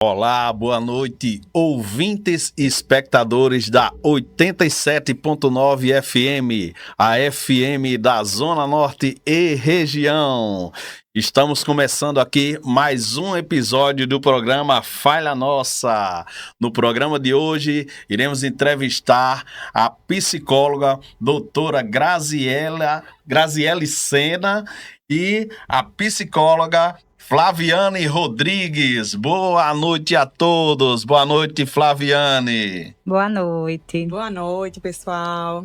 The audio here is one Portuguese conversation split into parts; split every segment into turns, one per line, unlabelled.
Olá, boa noite, ouvintes e espectadores da 87.9 FM, a FM da Zona Norte e região. Estamos começando aqui mais um episódio do programa Falha Nossa. No programa de hoje, iremos entrevistar a psicóloga doutora Graziele Sena e a psicóloga Flaviane Rodrigues. Boa noite a todos. Boa noite, Flaviane.
Boa noite.
Boa noite, pessoal.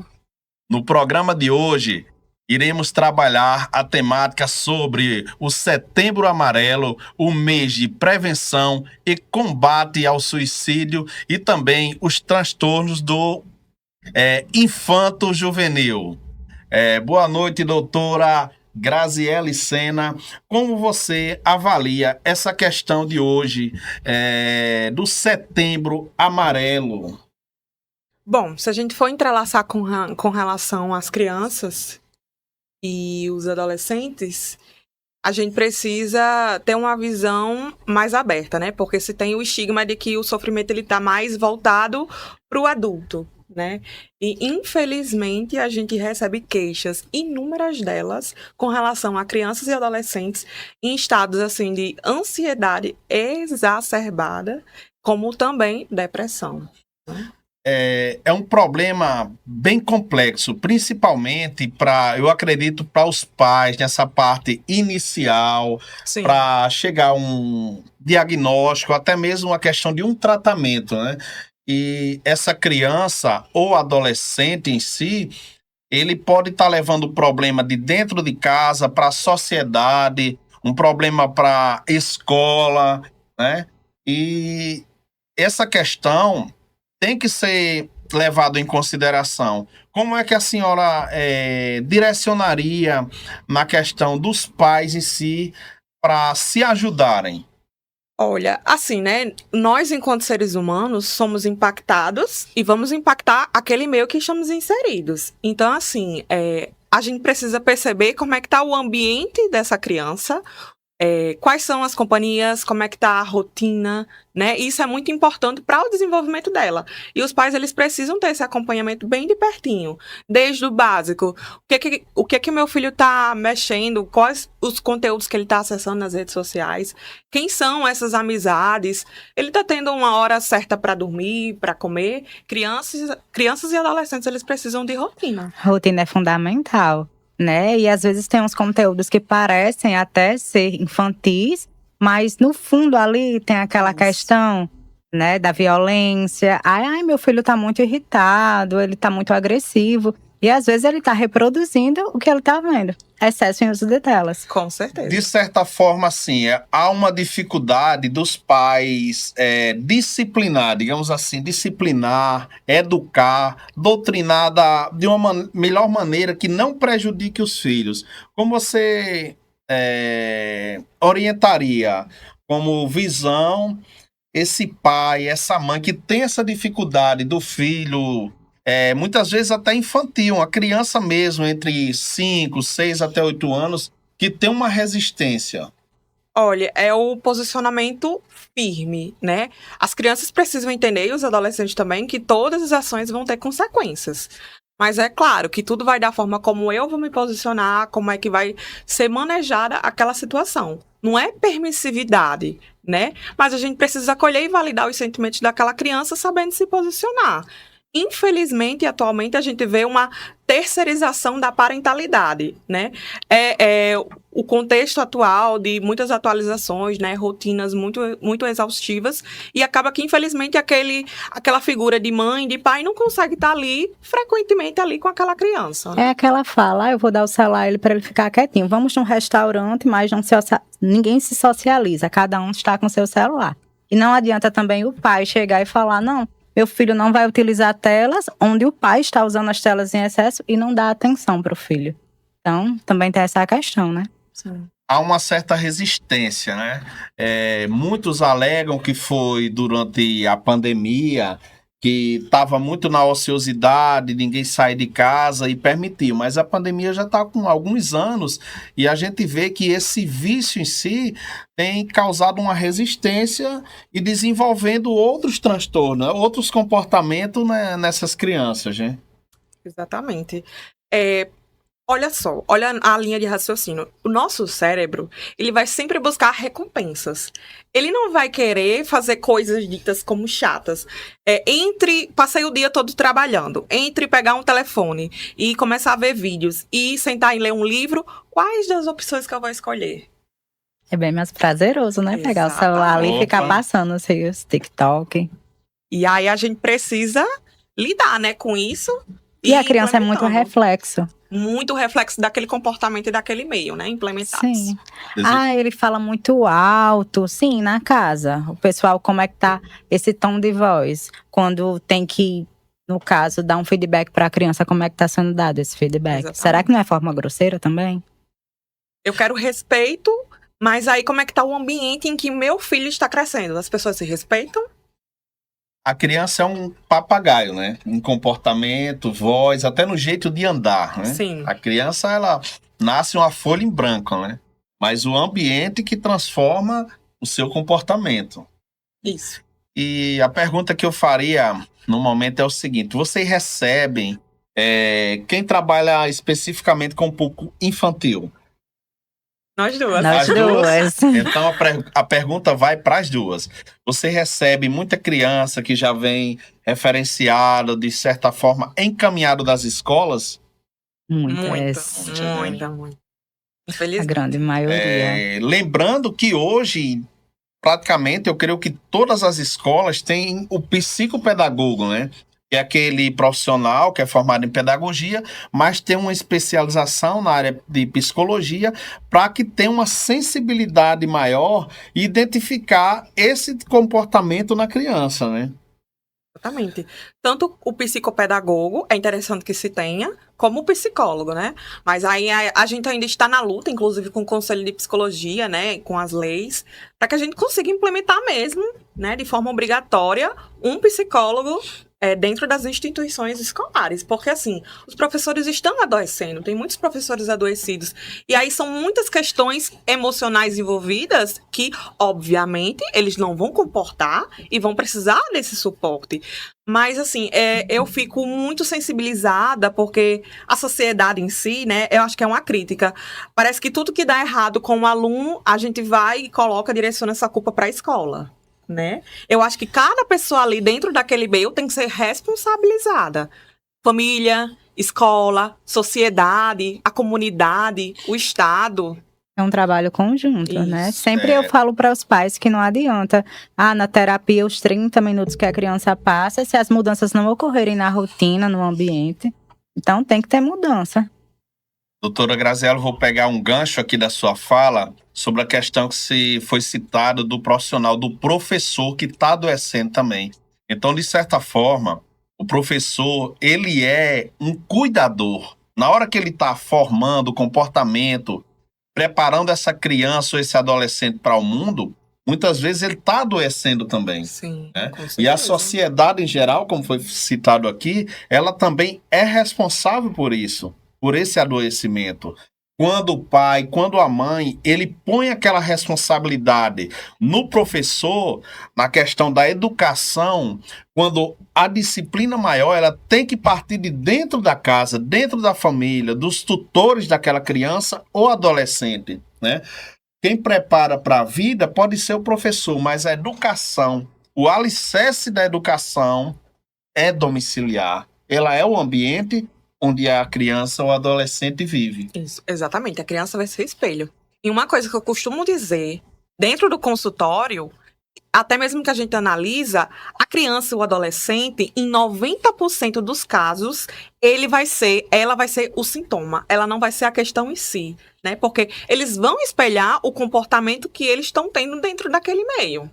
No programa de hoje, iremos trabalhar a temática sobre o Setembro Amarelo, o mês de prevenção e combate ao suicídio e também os transtornos do infanto-juvenil. Boa noite, doutora Graziele Sena. Como você avalia essa questão de hoje, do Setembro Amarelo?
Bom, se a gente for entrelaçar com relação às crianças e os adolescentes, a gente precisa ter uma visão mais aberta, né? Porque se tem o estigma de que o sofrimento ele está mais voltado para o adulto, né? E infelizmente a gente recebe queixas, inúmeras delas, com relação a crianças e adolescentes em estados assim de ansiedade exacerbada, como também depressão.
É um problema bem complexo, principalmente eu acredito, para os pais, nessa parte inicial, para chegar a um diagnóstico, até mesmo a questão de um tratamento, né? E essa criança ou adolescente em si, ele pode estar levando o problema de dentro de casa para a sociedade, um problema para a escola, né? E essa questão tem que ser levado em consideração. Como é que a senhora direcionaria na questão dos pais em si para se ajudarem?
Olha, assim, né? Nós, enquanto seres humanos, somos impactados e vamos impactar aquele meio que estamos inseridos. Então, assim, a gente precisa perceber como é que está o ambiente dessa criança, quais são as companhias, como é que tá a rotina, né? Isso é muito importante para o desenvolvimento dela. E os pais, eles precisam ter esse acompanhamento bem de pertinho, desde o básico. O que meu filho tá mexendo, quais os conteúdos que ele tá acessando nas redes sociais, quem são essas amizades, ele tá tendo uma hora certa para dormir, para comer. Crianças e adolescentes, eles precisam de rotina.
Rotina é fundamental, né? E às vezes tem uns conteúdos que parecem até ser infantis, mas no fundo ali tem aquela questão, né, da violência. Ai, meu filho tá muito irritado, ele tá muito agressivo. E às vezes ele tá reproduzindo o que ele tá vendo. Excesso em uso de telas.
Com certeza.
De certa forma, assim, há uma dificuldade dos pais disciplinar, digamos assim, disciplinar, educar, doutrinar de uma melhor maneira que não prejudique os filhos. Como você orientaria como visão esse pai, essa mãe que tem essa dificuldade do filho, muitas vezes até infantil, uma criança mesmo, entre 5, 6 até 8 anos, que tem uma resistência?
Olha, é o posicionamento firme, né? As crianças precisam entender, e os adolescentes também, que todas as ações vão ter consequências. Mas é claro que tudo vai da forma como eu vou me posicionar, como é que vai ser manejada aquela situação. Não é permissividade, né? Mas a gente precisa acolher e validar os sentimentos daquela criança sabendo se posicionar. Infelizmente, atualmente, a gente vê uma terceirização da parentalidade, né? O contexto atual de muitas atualizações, né? Rotinas muito, muito exaustivas, e acaba que, infelizmente, aquela figura de mãe, de pai, não consegue estar ali, frequentemente ali com aquela criança.
É aquela fala, eu vou dar o celular para ele ficar quietinho. Vamos num restaurante, mas ninguém se socializa, cada um está com seu celular. E não adianta também o pai chegar e falar, não, meu filho não vai utilizar telas, onde o pai está usando as telas em excesso e não dá atenção para o filho. Então, também tem essa questão, né?
Sim.
Há uma certa resistência, né? Muitos alegam que foi durante a pandemia que estava muito na ociosidade, ninguém sair de casa e permitiu. Mas a pandemia já está com alguns anos e a gente vê que esse vício em si tem causado uma resistência e desenvolvendo outros transtornos, outros comportamentos, né, nessas crianças, né?
Exatamente. Olha só, olha a linha de raciocínio. O nosso cérebro, ele vai sempre buscar recompensas. Ele não vai querer fazer coisas ditas como chatas. Passei o dia todo trabalhando, entre pegar um telefone e começar a ver vídeos e sentar e ler um livro, quais das opções que eu vou escolher?
É bem mais prazeroso, né? Pegar o celular ali e ficar passando assim, os TikTok.
E aí a gente precisa lidar, né, com isso.
E a criança é muito reflexo.
Muito reflexo daquele comportamento e daquele meio, né? Implementados.
Sim. Ele fala muito alto. Sim, na casa. O pessoal, como é que tá esse tom de voz? Quando tem que, no caso, dar um feedback para a criança, como é que tá sendo dado esse feedback? Exatamente. Será que não é forma grosseira também?
Eu quero respeito, mas aí como é que tá o ambiente em que meu filho está crescendo? As pessoas se respeitam?
A criança é um papagaio, né? Em comportamento, voz, até no jeito de andar, né?
Sim.
A criança, ela nasce uma folha em branco, né? Mas o ambiente que transforma o seu comportamento.
Isso.
E a pergunta que eu faria no momento é o seguinte: vocês recebem, quem trabalha especificamente com o público infantil?
Nós duas.
Nós duas.
Então a pergunta vai para as duas. Você recebe muita criança que já vem referenciada, de certa forma, encaminhado das escolas?
Muitas.
Muita. Infelizmente.
A grande maioria.
Lembrando que hoje, praticamente, eu creio que todas as escolas têm o psicopedagogo, né? Que é aquele profissional que é formado em pedagogia, mas tem uma especialização na área de psicologia para que tenha uma sensibilidade maior e identificar esse comportamento na criança, né?
Exatamente. Tanto o psicopedagogo, é interessante que se tenha, como o psicólogo, né? Mas aí a gente ainda está na luta, inclusive com o Conselho de Psicologia, né? Com as leis, para que a gente consiga implementar mesmo, né? De forma obrigatória, um psicólogo dentro das instituições escolares. Porque, assim, os professores estão adoecendo, tem muitos professores adoecidos. E aí são muitas questões emocionais envolvidas que, obviamente, eles não vão comportar e vão precisar desse suporte. Mas, assim, eu fico muito sensibilizada porque a sociedade em si, né, eu acho que é uma crítica. Parece que tudo que dá errado com o aluno, a gente vai e coloca, direciona essa culpa para a escola, né? Eu acho que cada pessoa ali dentro daquele meio tem que ser responsabilizada. Família, escola, sociedade, a comunidade, o Estado.
É um trabalho conjunto, né? Sempre eu falo para os pais que não adianta. Na terapia, os 30 minutos que a criança passa, se as mudanças não ocorrerem na rotina, no ambiente, então tem que ter mudança.
Doutora Graziela, vou pegar um gancho aqui da sua fala sobre a questão que foi citada do profissional, do professor que está adoecendo também. Então, de certa forma, o professor, ele é um cuidador. Na hora que ele está formando o comportamento, preparando essa criança ou esse adolescente para o mundo, muitas vezes ele está adoecendo também.
Sim,
né? E a sociedade em geral, como foi citado aqui, ela também é responsável por isso, por esse adoecimento. Quando o pai, quando a mãe, ele põe aquela responsabilidade no professor, na questão da educação, quando a disciplina maior, ela tem que partir de dentro da casa, dentro da família, dos tutores daquela criança ou adolescente, né? Quem prepara para a vida pode ser o professor, mas a educação, o alicerce da educação é domiciliar. Ela é o ambiente onde a criança ou adolescente vive.
Isso, exatamente. A criança vai ser espelho. E uma coisa que eu costumo dizer, dentro do consultório, até mesmo que a gente analisa, a criança ou o adolescente, em 90% dos casos, ela vai ser o sintoma. Ela não vai ser a questão em si, né? Porque eles vão espelhar o comportamento que eles estão tendo dentro daquele meio.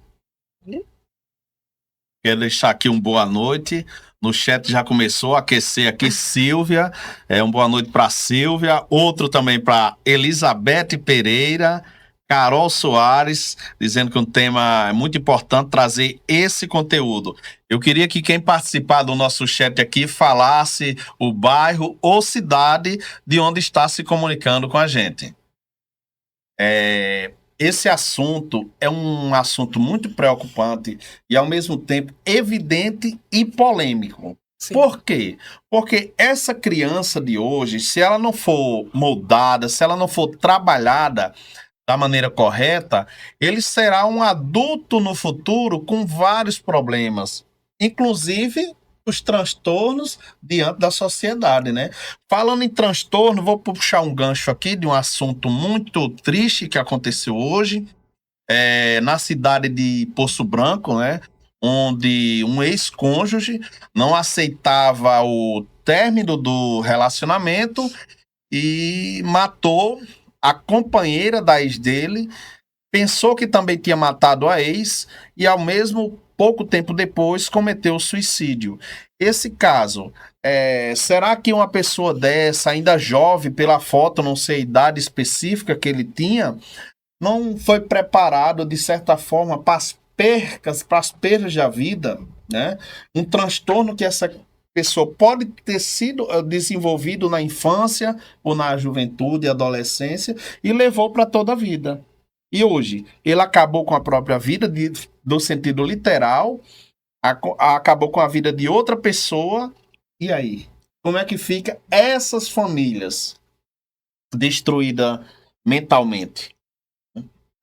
Quero deixar aqui um boa noite. No chat já começou a aquecer aqui Silvia. Um boa noite para Silvia. Outro também para Elizabeth Pereira. Carol Soares, dizendo que um tema é muito importante trazer esse conteúdo. Eu queria que quem participar do nosso chat aqui falasse o bairro ou cidade de onde está se comunicando com a gente. Esse assunto é um assunto muito preocupante e, ao mesmo tempo, evidente e polêmico. Sim. Por quê? Porque essa criança de hoje, se ela não for moldada, se ela não for trabalhada da maneira correta, ele será um adulto no futuro com vários problemas, inclusive os transtornos diante da sociedade, né? Falando em transtorno, vou puxar um gancho aqui de um assunto muito triste que aconteceu hoje, na cidade de Poço Branco, né? Onde um ex-cônjuge não aceitava o término do relacionamento e matou a companheira da ex dele, pensou que também tinha matado a ex e, ao mesmo pouco tempo depois, cometeu suicídio. Esse caso, será que uma pessoa dessa, ainda jovem, pela foto, não sei a idade específica que ele tinha, não foi preparado, de certa forma, para as perdas da vida, né? Um transtorno que essa pessoa pode ter sido desenvolvido na infância ou na juventude e adolescência e levou para toda a vida. E hoje, ele acabou com a própria vida, no sentido literal, acabou com a vida de outra pessoa. E aí? Como é que fica essas famílias destruídas mentalmente?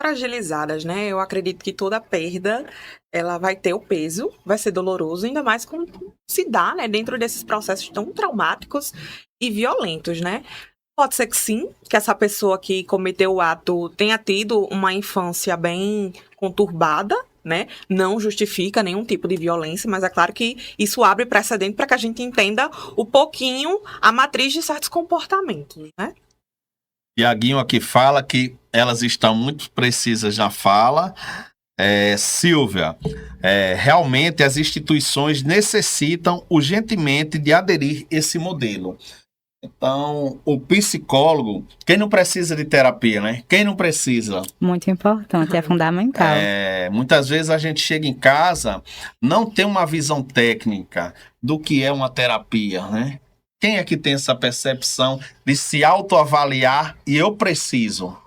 Fragilizadas, né? Eu acredito que toda perda, ela vai ter o peso, vai ser doloroso, ainda mais quando se dá, né? Dentro desses processos tão traumáticos e violentos, né? Pode ser que sim, que essa pessoa que cometeu o ato tenha tido uma infância bem conturbada, né? Não justifica nenhum tipo de violência, mas é claro que isso abre precedente para que a gente entenda um pouquinho a matriz de certos comportamentos, né?
Tiaguinho aqui fala que elas estão muito precisas na fala. Silvia, realmente as instituições necessitam urgentemente de aderir a esse modelo. Então, o psicólogo, quem não precisa de terapia, né? Quem não precisa?
Muito importante, é fundamental.
Muitas vezes a gente chega em casa, não tem uma visão técnica do que é uma terapia, né? Quem é que tem essa percepção de se autoavaliar e eu preciso?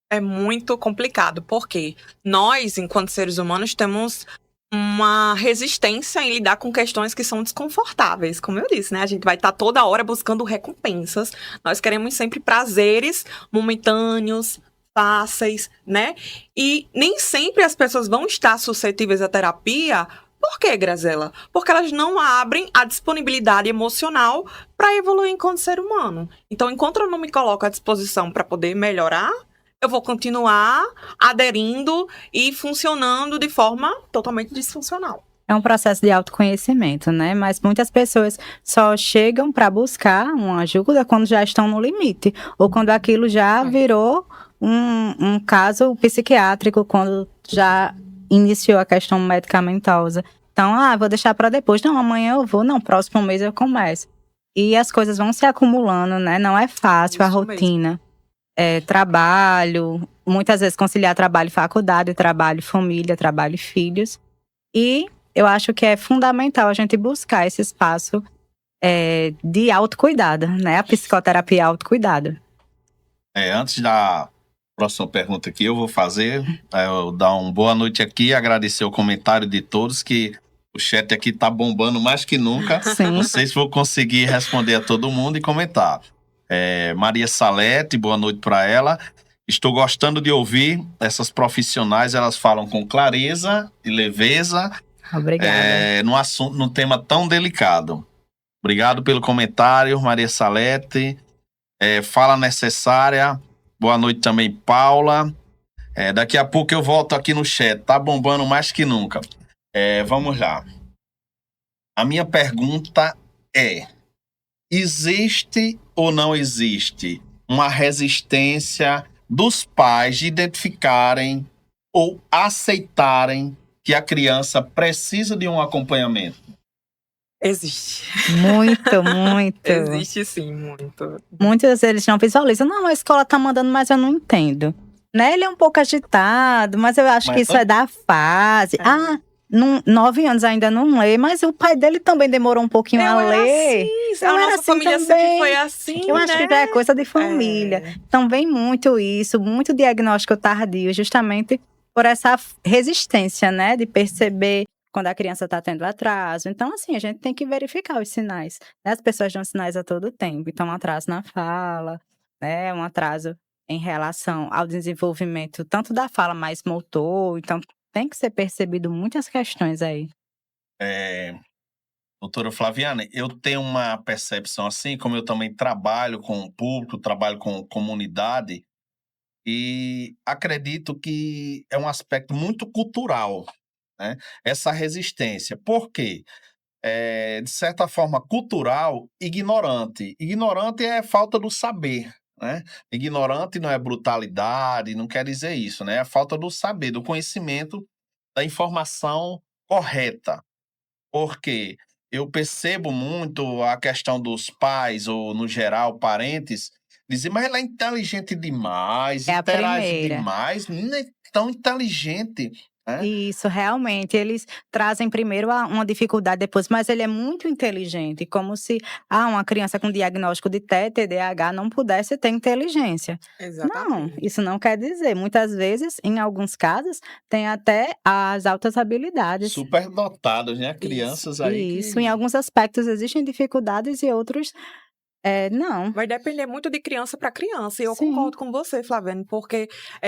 É muito complicado, porque nós, enquanto seres humanos, temos uma resistência em lidar com questões que são desconfortáveis. Como eu disse, né? A gente vai estar toda hora buscando recompensas. Nós queremos sempre prazeres momentâneos, fáceis, né? E nem sempre as pessoas vão estar suscetíveis à terapia. Por quê, Grazela? Porque elas não abrem a disponibilidade emocional para evoluir enquanto ser humano. Então, enquanto eu não me coloco à disposição para poder melhorar, eu vou continuar aderindo e funcionando de forma totalmente disfuncional.
É um processo de autoconhecimento, né? Mas muitas pessoas só chegam para buscar uma ajuda quando já estão no limite. Ou quando aquilo já virou um caso psiquiátrico, quando já iniciou a questão medicamentosa. Então, vou deixar para depois. Não, amanhã eu vou. Não, próximo mês eu começo. E as coisas vão se acumulando, né? Não é fácil a rotina. Trabalho, muitas vezes conciliar trabalho e faculdade, trabalho e família, trabalho e filhos. E eu acho que é fundamental a gente buscar esse espaço de autocuidado, né? A psicoterapia é autocuidado.
Antes da próxima pergunta que eu vou fazer, eu dar uma boa noite aqui, agradecer o comentário de todos, que o chat aqui tá bombando mais que nunca.
Sim.
Não sei se vou conseguir responder a todo mundo e comentar. Maria Salete, boa noite para ela. Estou gostando de ouvir essas profissionais, elas falam com clareza e leveza.
Obrigada.
Num tema tão delicado. Obrigado pelo comentário, Maria Salete. Fala necessária. Boa noite também, Paula. Daqui a pouco eu volto aqui no chat. Tá bombando mais que nunca. Vamos lá. A minha pergunta é: existe ou não existe uma resistência dos pais de identificarem ou aceitarem que a criança precisa de um acompanhamento?
Existe.
Muito, muito.
Existe sim, muito.
Muitos deles não visualizam. Não, a escola tá mandando, mas eu não entendo. né? Ele é um pouco agitado, mas eu acho que isso é da fase. 9 anos ainda não lê, mas o pai dele também demorou um pouquinho a ler.
Assim, a nossa família
também.
sempre foi assim,
Eu acho que já é coisa de família. Então vem muito isso, muito diagnóstico tardio, justamente por essa resistência, né? De perceber quando a criança está tendo atraso. Então, assim, a gente tem que verificar os sinais. Né? As pessoas dão sinais a todo tempo. Então, um atraso na fala, né? Um atraso em relação ao desenvolvimento tanto da fala mais motor. Então, tem que ser percebido muitas questões aí.
Doutora Flaviana, eu tenho uma percepção assim, como eu também trabalho com o público, trabalho com comunidade, e acredito que é um aspecto muito cultural, né? Essa resistência. Por quê? De certa forma, cultural, ignorante. Ignorante é falta do saber, né? Ignorante não é brutalidade, não quer dizer isso, né? É falta do saber, do conhecimento, da informação correta. Porque eu percebo muito a questão dos pais, ou no geral, parentes, dizer, mas ela é inteligente demais, interage demais, menina é tão inteligente.
Isso, realmente. Eles trazem primeiro uma dificuldade depois, mas ele é muito inteligente, como se uma criança com diagnóstico de TDAH não pudesse ter inteligência.
Exatamente.
Não, isso não quer dizer. Muitas vezes, em alguns casos, tem até as altas habilidades.
Superdotados, né? Crianças aí.
Isso, em alguns aspectos existem dificuldades e outros não.
Vai depender muito de criança para criança. E eu concordo com você, Flaviane, porque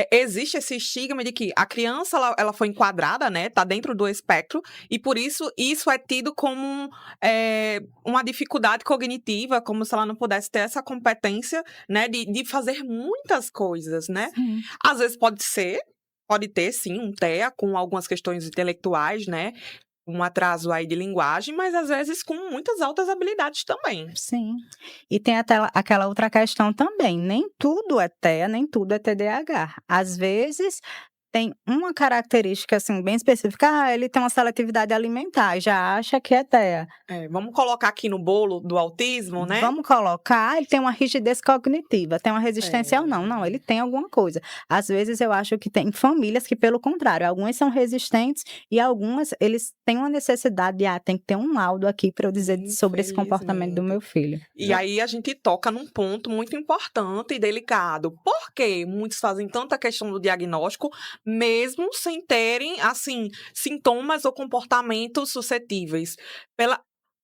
existe esse estigma de que a criança ela foi enquadrada, né? Tá dentro do espectro, e por isso é tido como uma dificuldade cognitiva, como se ela não pudesse ter essa competência, né? De fazer muitas coisas, né?
Sim.
Às vezes pode ter, sim, um TEA com algumas questões intelectuais, né? Um atraso aí de linguagem, mas às vezes com muitas altas habilidades também.
Sim. E tem até aquela outra questão também. Nem tudo é TEA, nem tudo é TDAH. Às vezes tem uma característica assim bem específica, ele tem uma seletividade alimentar, já acha que é TEA.
Vamos colocar aqui no bolo do autismo, né?
Vamos colocar, ele tem uma rigidez cognitiva, tem uma resistência ou não. Não, ele tem alguma coisa. Às vezes eu acho que tem famílias que, pelo contrário, algumas são resistentes e algumas, eles têm uma necessidade de, tem que ter um laudo aqui para eu dizer sobre esse comportamento do meu filho.
E aí a gente toca num ponto muito importante e delicado. Por que muitos fazem tanta questão do diagnóstico, mesmo sem terem, assim, sintomas ou comportamentos suscetíveis? Pela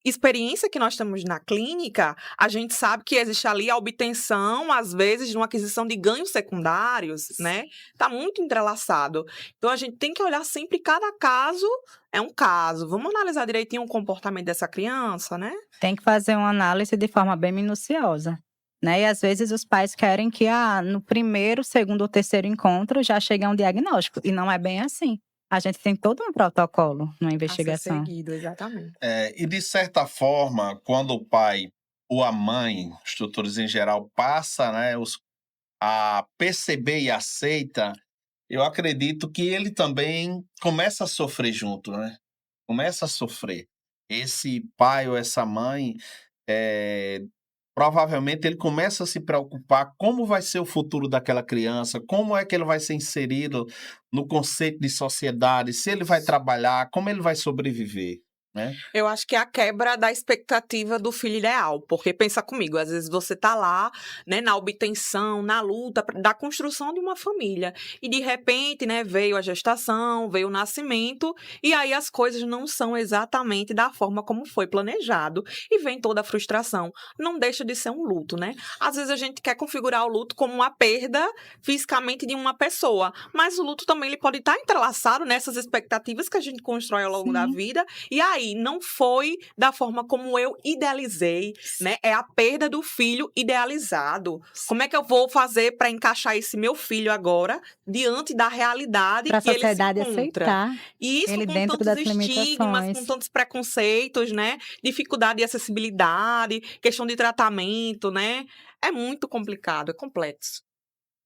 experiência que nós temos na clínica, a gente sabe que existe ali a obtenção, às vezes, de uma aquisição de ganhos secundários, né? Tá muito entrelaçado. Então, a gente tem que olhar sempre cada caso é um caso. Vamos analisar direitinho o comportamento dessa criança, né?
Tem que fazer uma análise de forma bem minuciosa. Né? E às vezes os pais querem que no primeiro, segundo ou terceiro encontro já chegue a um diagnóstico. E não é bem assim. A gente tem todo um protocolo numa investigação.
A ser seguido, exatamente.
E de certa forma, quando o pai ou a mãe, os tutores em geral, passa, né, a perceber e aceita, eu acredito que ele também começa a sofrer junto, né? Começa a sofrer. Esse pai ou essa mãe, provavelmente ele começa a se preocupar como vai ser o futuro daquela criança, como é que ele vai ser inserido no conceito de sociedade, se ele vai trabalhar, como ele vai sobreviver. Né?
Eu acho que é a quebra da expectativa do filho ideal, porque pensa comigo, às vezes você tá lá, né, na obtenção, na luta da construção de uma família, e de repente, né, veio a gestação, veio o nascimento, e aí as coisas não são exatamente da forma como foi planejado, e vem toda a frustração. Não deixa de ser um luto, né? Às vezes a gente quer configurar o luto como uma perda fisicamente de uma pessoa, mas o luto também ele pode estar entrelaçado nessas expectativas que a gente constrói ao longo da vida, e aí não foi da forma como eu idealizei, né? É a perda do filho idealizado. Como é que eu vou fazer para encaixar esse meu filho agora diante da realidade
pra
que ele se encontra?
Aceitar
E isso
ele
com
dentro
tantos
das
estigmas, com tantos preconceitos, né? Dificuldade de acessibilidade, questão de tratamento, né? É muito complicado, é complexo.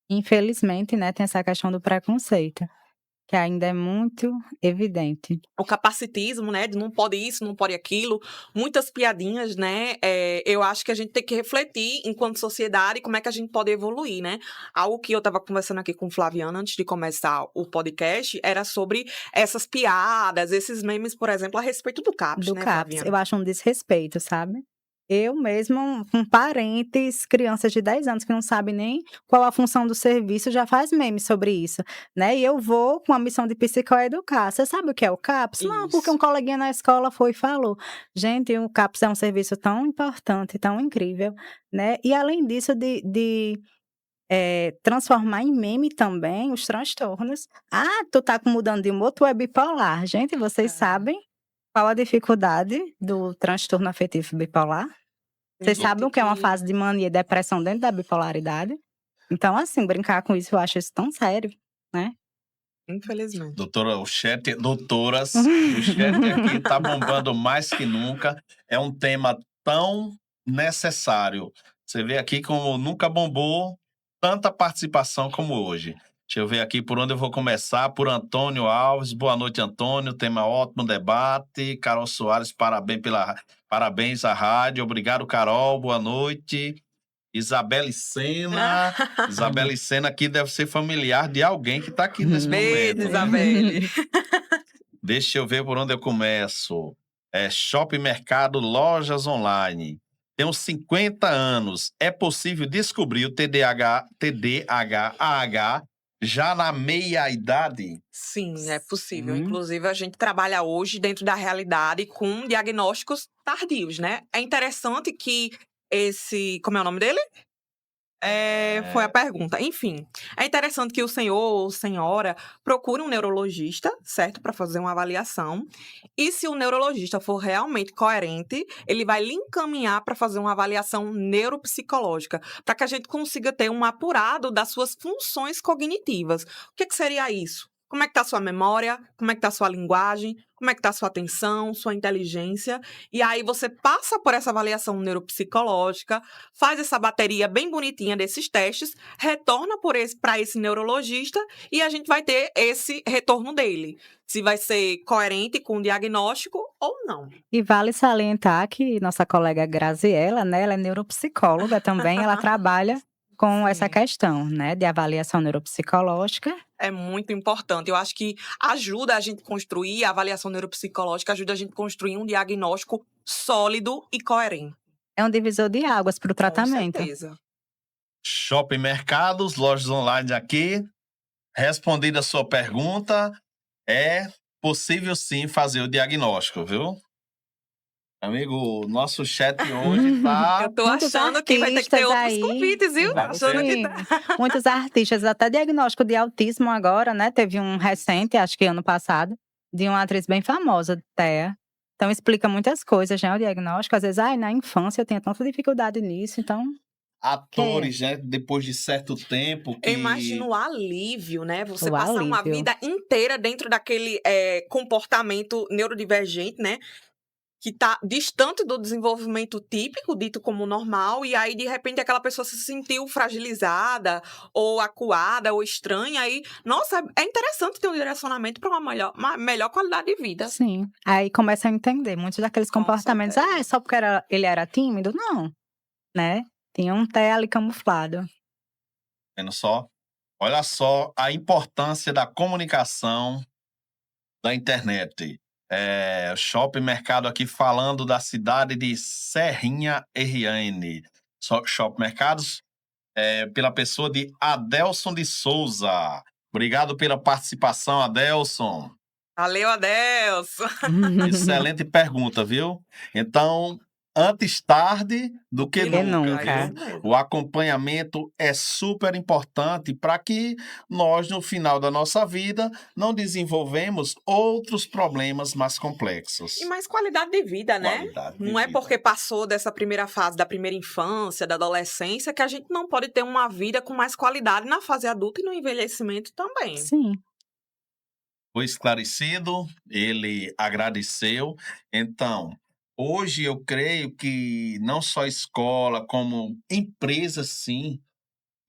Infelizmente, né, tem essa questão do preconceito. que ainda é muito evidente.
O capacitismo, né, de não pode isso, não pode aquilo, muitas piadinhas, né, eu acho que a gente tem que refletir enquanto sociedade como é que a gente pode evoluir, né. Algo que eu estava conversando aqui com Flaviana antes de começar o podcast era sobre essas piadas, esses memes, por exemplo, a respeito do CAPS,
Do
né,
CAPS,
Flaviana?
eu acho um desrespeito, sabe? Eu mesmo, com parentes, crianças de 10 anos que não sabem nem qual a função do serviço, já faz memes sobre isso, né? E eu vou com a missão de psicoeducar. Você sabe o que é o CAPS? Não, porque
Isso.
um coleguinha na escola foi e falou. Gente, o CAPS é um serviço tão importante, tão incrível, né? E além disso, transformar em meme também os transtornos. Ah, tu tá mudando de humor, tu é bipolar. Gente, vocês sabem qual a dificuldade do transtorno afetivo bipolar? Vocês sabem o que é uma fase de mania e depressão dentro da bipolaridade? Então, assim, brincar com isso, eu acho isso tão sério, né?
Infelizmente.
Doutora, o chat aqui tá bombando mais que nunca. É um tema tão necessário. Você vê aqui como nunca bombou tanta participação como hoje. Deixa eu ver aqui por onde eu vou começar. Por Antônio Alves. Boa noite, Antônio. Tema ótimo debate. Carol Soares, parabéns à rádio. Obrigado, Carol. Boa noite. Isabelle Sena. Isabelle Sena aqui deve ser familiar de alguém que está aqui nesse
Beijo,
momento.
Isabelle.
Deixa eu ver por onde eu começo. Shopping, mercado, lojas online. Tenho 50 anos. É possível descobrir o TDAH já na meia-idade?
Sim, é possível.
Sim.
Inclusive, a gente trabalha hoje dentro da realidade com diagnósticos tardios, né? É interessante que como é o nome dele? Foi a pergunta. Enfim, é interessante que o senhor ou senhora procure um neurologista, certo? Para fazer uma avaliação. E se o neurologista for realmente coerente, ele vai lhe encaminhar para fazer uma avaliação neuropsicológica, para que a gente consiga ter um apurado das suas funções cognitivas. O que seria isso? Como é que está a sua memória? Como é que está a sua linguagem? Como é que está a sua atenção, sua inteligência? E aí você passa por essa avaliação neuropsicológica, faz essa bateria bem bonitinha desses testes, retorna para esse neurologista e a gente vai ter esse retorno dele. Se vai ser coerente com o diagnóstico ou não.
E vale salientar que nossa colega Graziella, né, ela é neuropsicóloga também, ela trabalha com essa questão, né, de avaliação neuropsicológica.
É muito importante. Eu acho que ajuda a gente construir, a avaliação neuropsicológica ajuda a gente construir um diagnóstico sólido e coerente.
É um divisor de águas para o tratamento.
Com certeza.
Shopping, mercados, lojas online aqui. Respondida a sua pergunta, é possível sim fazer o diagnóstico, viu? Amigo, nosso chat hoje tá...
Eu tô achando que vai ter que ter outros convites, viu?
Muitos artistas, até diagnóstico de autismo agora, né? Teve um recente, acho que ano passado, de uma atriz bem famosa, Thea. Então explica muitas coisas, né? O diagnóstico, às vezes, na infância eu tinha tanta dificuldade nisso, então...
Atores, né? Depois de certo tempo que...
Eu imagino o alívio, né? Você
O
passar uma
alívio.
vida inteira dentro daquele comportamento neurodivergente, né? Que tá distante do desenvolvimento típico, dito como normal, e aí, de repente, aquela pessoa se sentiu fragilizada, ou acuada, ou estranha, aí, nossa, é interessante ter um direcionamento para uma melhor qualidade de vida.
Sim, aí começa a entender muitos daqueles comportamentos. É só porque ele era tímido? Não, né? Tinha um Té ali camuflado.
Vendo só? Olha só a importância da comunicação da internet. Shopping Mercado aqui falando da cidade de Serrinha RN. Shopping Mercados pela pessoa de Adelson de Souza. Obrigado pela participação, Adelson.
Valeu, Adelson.
Excelente pergunta, viu? Então, antes tarde do que nunca. Viu? O acompanhamento é super importante para que nós, no final da nossa vida, não desenvolvemos outros problemas mais complexos.
E mais qualidade de vida, né? Não é porque passou dessa primeira fase da primeira infância, da adolescência, que a gente não pode ter uma vida com mais qualidade na fase adulta e no envelhecimento também.
Sim.
Foi esclarecido, ele agradeceu. Então, hoje eu creio que não só escola, como empresas, sim,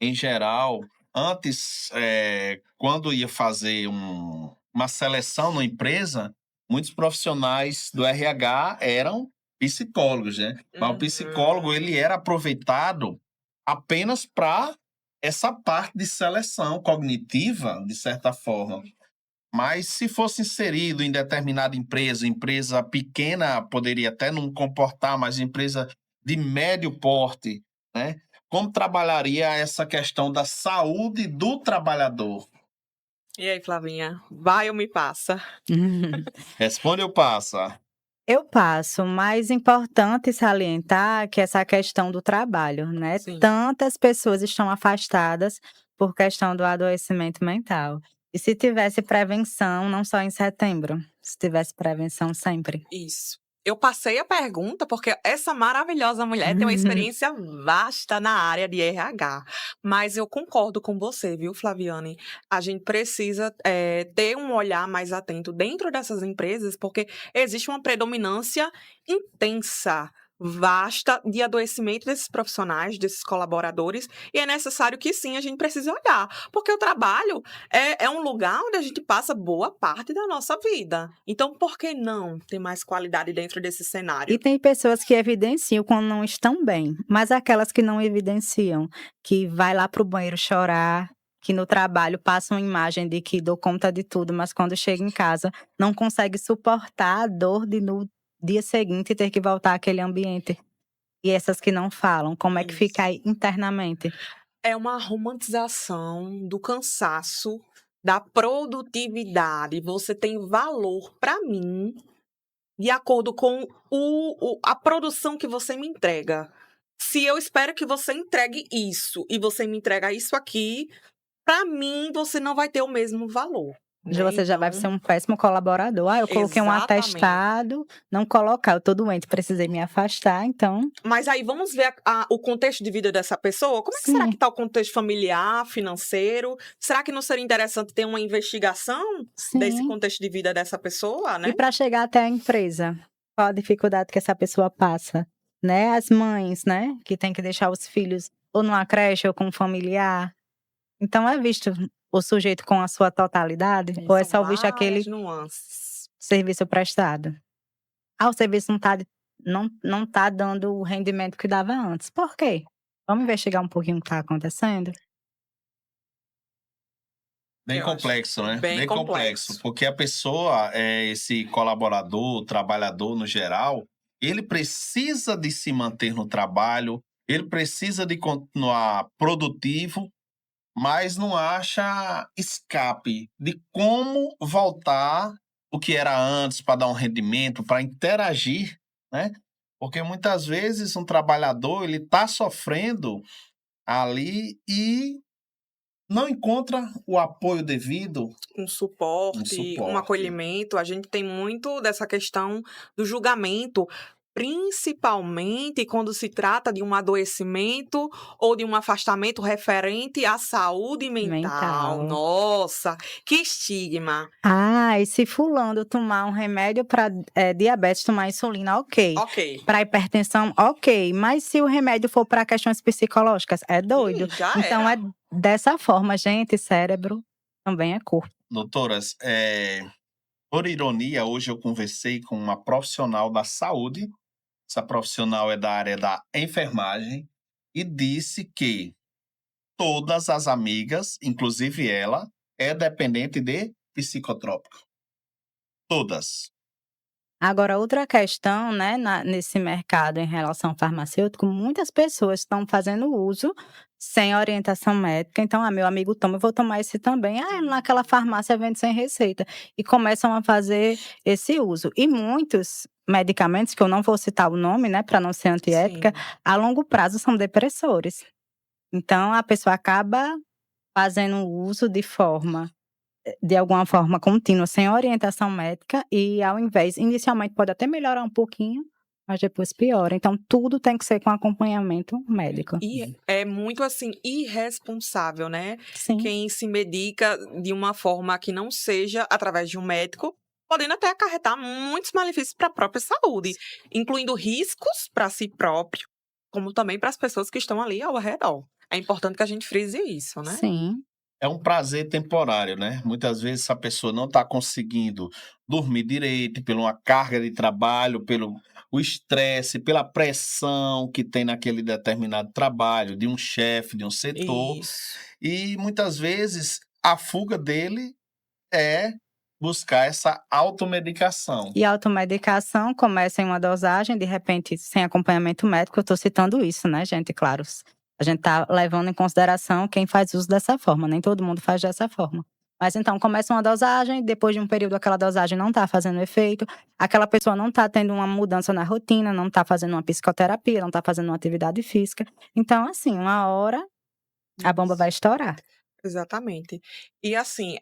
em geral, Antes, quando ia fazer uma seleção na empresa, muitos profissionais do RH eram psicólogos, né? Mas o psicólogo, ele era aproveitado apenas para essa parte de seleção cognitiva, de certa forma. Mas se fosse inserido em determinada empresa pequena poderia até não comportar, mas empresa de médio porte, né? Como trabalharia essa questão da saúde do trabalhador?
E aí, Flavinha? Vai ou me passa?
Responde ou passa?
Eu passo, mais importante salientar que essa questão do trabalho, né?
Sim.
Tantas pessoas estão afastadas por questão do adoecimento mental. E se tivesse prevenção, não só em setembro, se tivesse prevenção sempre.
Isso. Eu passei a pergunta porque essa maravilhosa mulher tem uma experiência vasta na área de RH. Mas eu concordo com você, viu, Flaviane? A gente precisa ter um olhar mais atento dentro dessas empresas, porque existe uma predominância intensa, vasta de adoecimento desses profissionais, desses colaboradores, e é necessário que sim, a gente precise olhar, porque o trabalho é um lugar onde a gente passa boa parte da nossa vida. Então, por que não ter mais qualidade dentro desse cenário?
E tem pessoas que evidenciam quando não estão bem, mas aquelas que não evidenciam, que vai lá para o banheiro chorar, que no trabalho passa uma imagem de que dou conta de tudo, mas quando chega em casa não consegue suportar a dor de no dia seguinte ter que voltar àquele ambiente. E essas que não falam, como é que fica aí internamente?
É uma romantização do cansaço, da produtividade. Você tem valor para mim de acordo com a produção que você me entrega. Se eu espero que você entregue isso e você me entrega isso aqui, para mim você não vai ter o mesmo valor. Né?
Você já vai ser um péssimo colaborador. Eu coloquei um
Exatamente.
atestado, não colocar, eu tô doente, precisei me afastar, então...
Mas aí vamos ver o contexto de vida dessa pessoa? Como é que será que está o contexto familiar, financeiro? Será que não seria interessante ter uma investigação desse contexto de vida dessa pessoa, né?
E para chegar até a empresa, qual a dificuldade que essa pessoa passa? Né? As mães, né? Que tem que deixar os filhos ou numa creche ou com um familiar. Então, é visto o sujeito com a sua totalidade? Ou é só visto aquele serviço prestado? O serviço não tá dando o rendimento que dava antes. Por quê? Vamos investigar um pouquinho o que está acontecendo?
Bem complexo, né? Bem complexo. Porque a pessoa, esse colaborador, trabalhador no geral, ele precisa de se manter no trabalho, ele precisa de continuar produtivo, mas não acha escape de como voltar o que era antes para dar um rendimento, para interagir, né? Porque muitas vezes um trabalhador, ele está sofrendo ali e não encontra o apoio devido.
Um suporte, um acolhimento. A gente tem muito dessa questão do julgamento, principalmente quando se trata de um adoecimento ou de um afastamento referente à saúde mental. Nossa, que estigma.
E se fulano tomar um remédio para diabetes, tomar insulina, ok. Para hipertensão, ok. Mas se o remédio for para questões psicológicas, é doido. Então, é dessa forma, gente, cérebro também é corpo.
Doutoras, por ironia, hoje eu conversei com uma profissional da saúde. Essa profissional é da área da enfermagem e disse que todas as amigas, inclusive ela, é dependente de psicotrópico. Todas.
Agora, outra questão, né, nesse mercado em relação ao farmacêutico, muitas pessoas estão fazendo uso sem orientação médica. Então, meu amigo toma, eu vou tomar esse também. Naquela farmácia vende sem receita. E começam a fazer esse uso. E muitos medicamentos, que eu não vou citar o nome, né, para não ser antiética, a longo prazo são depressores. Então, a pessoa acaba fazendo uso de alguma forma contínua, sem orientação médica, e ao invés, inicialmente pode até melhorar um pouquinho, mas depois piora. Então, tudo tem que ser com acompanhamento médico.
E é muito, assim, irresponsável, né?
Sim.
Quem se medica de uma forma que não seja através de um médico, podendo até acarretar muitos malefícios para a própria saúde, incluindo riscos para si próprio como também para as pessoas que estão ali ao redor. É importante que a gente frise isso, né?
Sim.
É um prazer temporário, né? Muitas vezes essa pessoa não está conseguindo dormir direito, pela uma carga de trabalho, pelo o estresse, pela pressão que tem naquele determinado trabalho, de um chefe, de um setor.
Isso.
E muitas vezes a fuga dele é buscar essa automedicação.
E a automedicação começa em uma dosagem, de repente, sem acompanhamento médico. Eu estou citando isso, né, gente? Claro, a gente está levando em consideração quem faz uso dessa forma. Nem todo mundo faz dessa forma. Mas então, começa uma dosagem, depois de um período aquela dosagem não está fazendo efeito, aquela pessoa não está tendo uma mudança na rotina, não está fazendo uma psicoterapia, não está fazendo uma atividade física. Então, assim, uma hora a bomba vai estourar.
Exatamente. E assim,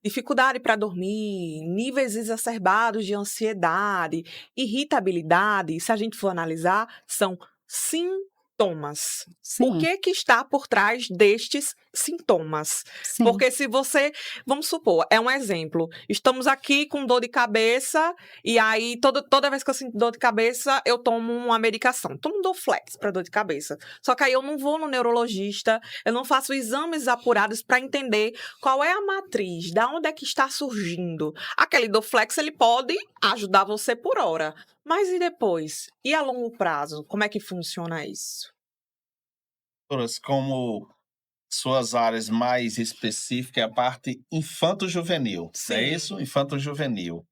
dificuldade para dormir, níveis exacerbados de ansiedade, irritabilidade, se a gente for analisar, são sintomas. O
Sim,
que está por trás destes sintomas?
sim.
Porque se você, vamos supor, é um exemplo, estamos aqui com dor de cabeça e aí toda vez que eu sinto dor de cabeça, eu tomo uma medicação. Tomo um Dorflex para dor de cabeça. Só que aí eu não vou no neurologista, eu não faço exames apurados para entender qual é a matriz, da onde é que está surgindo. Aquele Dorflex, ele pode ajudar você por hora, mas e depois? E a longo prazo? Como é que funciona isso?
Doutoras, como suas áreas mais específicas é a parte infanto-juvenil, não é
Sim.
isso? Infanto-juvenil. O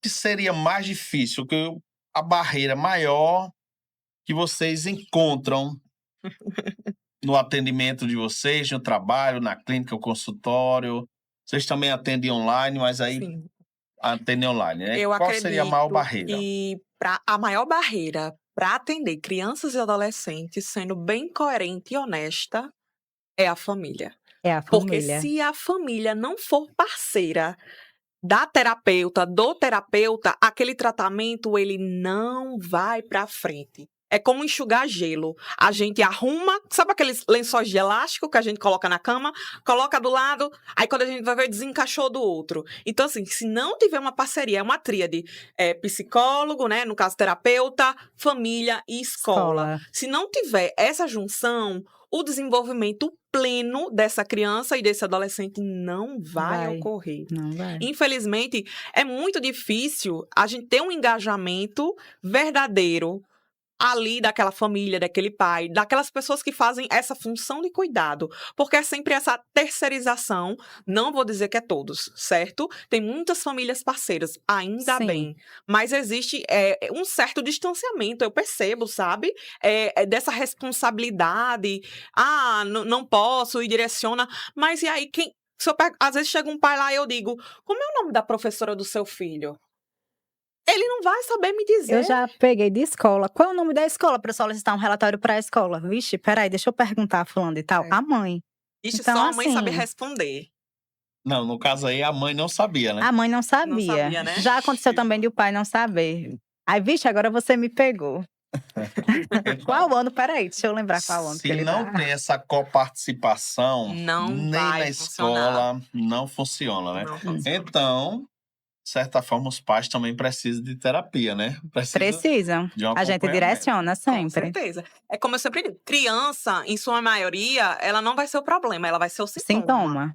que seria mais difícil, a barreira maior que vocês encontram no atendimento de vocês, no trabalho, na clínica, no consultório? Vocês também atendem online, mas aí
Sim.
atendem online, né?
Eu
Qual seria a maior barreira?
que a maior barreira para atender crianças e adolescentes, sendo bem coerente e honesta, é a família.
É a
Porque
família.
se a família não for parceira da terapeuta, do terapeuta, aquele tratamento ele não vai para frente. É como enxugar gelo. A gente arruma, sabe aqueles lençóis de elástico que a gente coloca na cama, coloca do lado, aí quando a gente vai ver, desencaixou do outro. Então, assim, se não tiver uma parceria, é uma tríade, psicólogo, né, no caso terapeuta, família e escola. Se não tiver essa junção, o desenvolvimento pleno dessa criança e desse adolescente não vai ocorrer.
Não vai.
Infelizmente, é muito difícil a gente ter um engajamento verdadeiro ali daquela família, daquele pai, daquelas pessoas que fazem essa função de cuidado, porque é sempre essa terceirização, não vou dizer que é todos, certo? Tem muitas famílias parceiras, ainda
Sim.
bem, mas existe um certo distanciamento, eu percebo, sabe? Dessa responsabilidade, não posso, e direciona, mas e aí, às vezes chega um pai lá e eu digo, como é o nome da professora do seu filho? Ele não vai saber me dizer.
Eu já peguei de escola. Qual é o nome da escola para solicitar um relatório para a escola? Vixe, peraí, deixa eu perguntar a fulano e tal. A mãe.
Ixi,
Então,
só a mãe sabe
assim,
responder.
Não, no caso aí a mãe não sabia, né?
a mãe não sabia.
Não sabia, né?
Já aconteceu também de o pai não saber. Aí, vixe, agora você me pegou. Qual ano? Peraí, deixa eu lembrar qual ano que
Se
ele
não
dá.
tem essa coparticipação,
Não
nem
vai
na
funcionar.
escola não funciona, né?
Não funciona.
Então, de certa forma, os pais também precisam de terapia, né?
Precisam.
de um
A gente
acompanhamento.
direciona
Com
sempre.
certeza. É como eu sempre digo, criança, em sua maioria, ela não vai ser o problema, ela vai ser o sintoma.
Sintoma.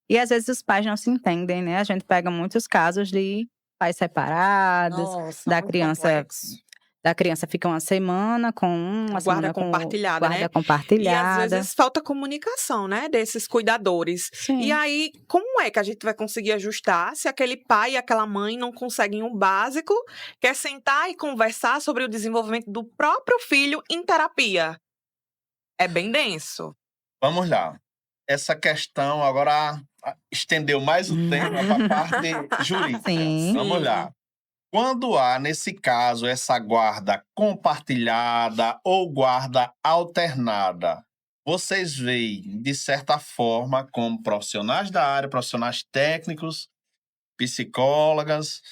E às vezes os pais não se entendem, né? A gente pega muitos casos de pais separados,
Nossa,
da
muito
criança
complexo.
Da criança fica uma semana com uma semana com
Compartilhada,
guarda
né?
compartilhada.
E às vezes falta comunicação, né, desses cuidadores.
Sim.
E aí, como é que a gente vai conseguir ajustar se aquele pai e aquela mãe não conseguem o básico, que é sentar e conversar sobre o desenvolvimento do próprio filho em terapia? É bem denso.
Vamos lá. Essa questão agora estendeu mais o tema para a parte jurídica.
Sim.
Vamos lá. Quando há, nesse caso, essa guarda compartilhada ou guarda alternada, vocês veem, de certa forma, como profissionais da área, profissionais técnicos, psicólogas,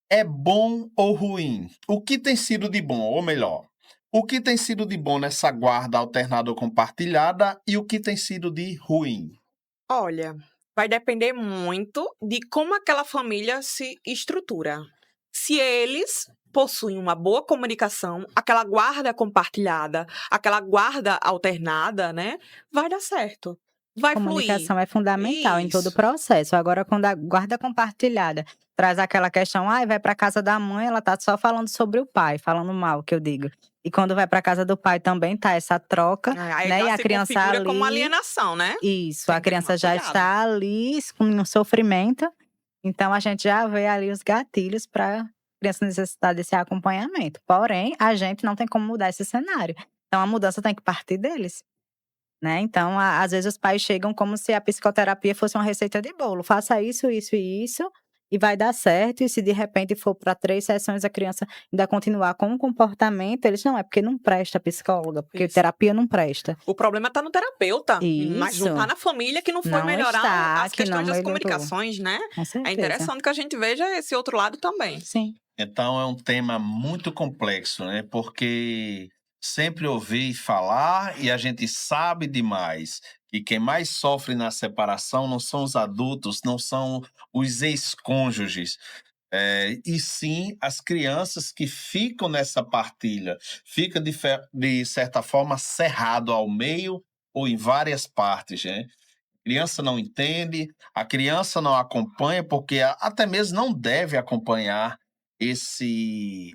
é bom ou ruim? O que tem sido de bom, ou melhor, o que tem sido de bom nessa guarda alternada ou compartilhada e o que tem sido de ruim?
Olha, vai depender muito de como aquela família se estrutura. Se eles possuem uma boa comunicação, aquela guarda compartilhada, aquela guarda alternada, né, vai dar certo. Vai fluir.
Comunicação é fundamental em todo o
Isso.
processo. Agora, quando a guarda compartilhada traz aquela questão, vai para casa da mãe, ela tá só falando sobre o pai, falando mal, que eu digo. E quando vai para casa do pai também tá essa troca,
Aí
né?
já
E a
se
criança
configura
ali,
como alienação, né?
isso,
Tem
a
que tomar
criança já
cuidado.
está ali com um sofrimento. Então a gente já vê ali os gatilhos para a criança necessitar desse acompanhamento. Porém, a gente não tem como mudar esse cenário. Então a mudança tem que partir deles. Né? Então, às vezes os pais chegam como se a psicoterapia fosse uma receita de bolo. Faça isso, isso e isso, e vai dar certo. E se de repente for para 3 sessões a criança ainda continuar com o comportamento, eles não, é porque não presta psicóloga, porque
Isso.
terapia não presta.
O problema está no terapeuta, mas
Isso.
não está na família que não foi
Não
melhorar
está,
as
que
questões
não
das
melhorou.
comunicações, né?
Com certeza.
É interessante que a gente veja esse outro lado também.
Sim.
Então é um tema muito complexo, né? Porque sempre ouvi falar e a gente sabe demais que quem mais sofre na separação não são os adultos, não são os ex-cônjuges, e sim as crianças que ficam nessa partilha, fica de certa forma cerrado ao meio ou em várias partes, né? A criança não entende, a criança não acompanha, porque até mesmo não deve acompanhar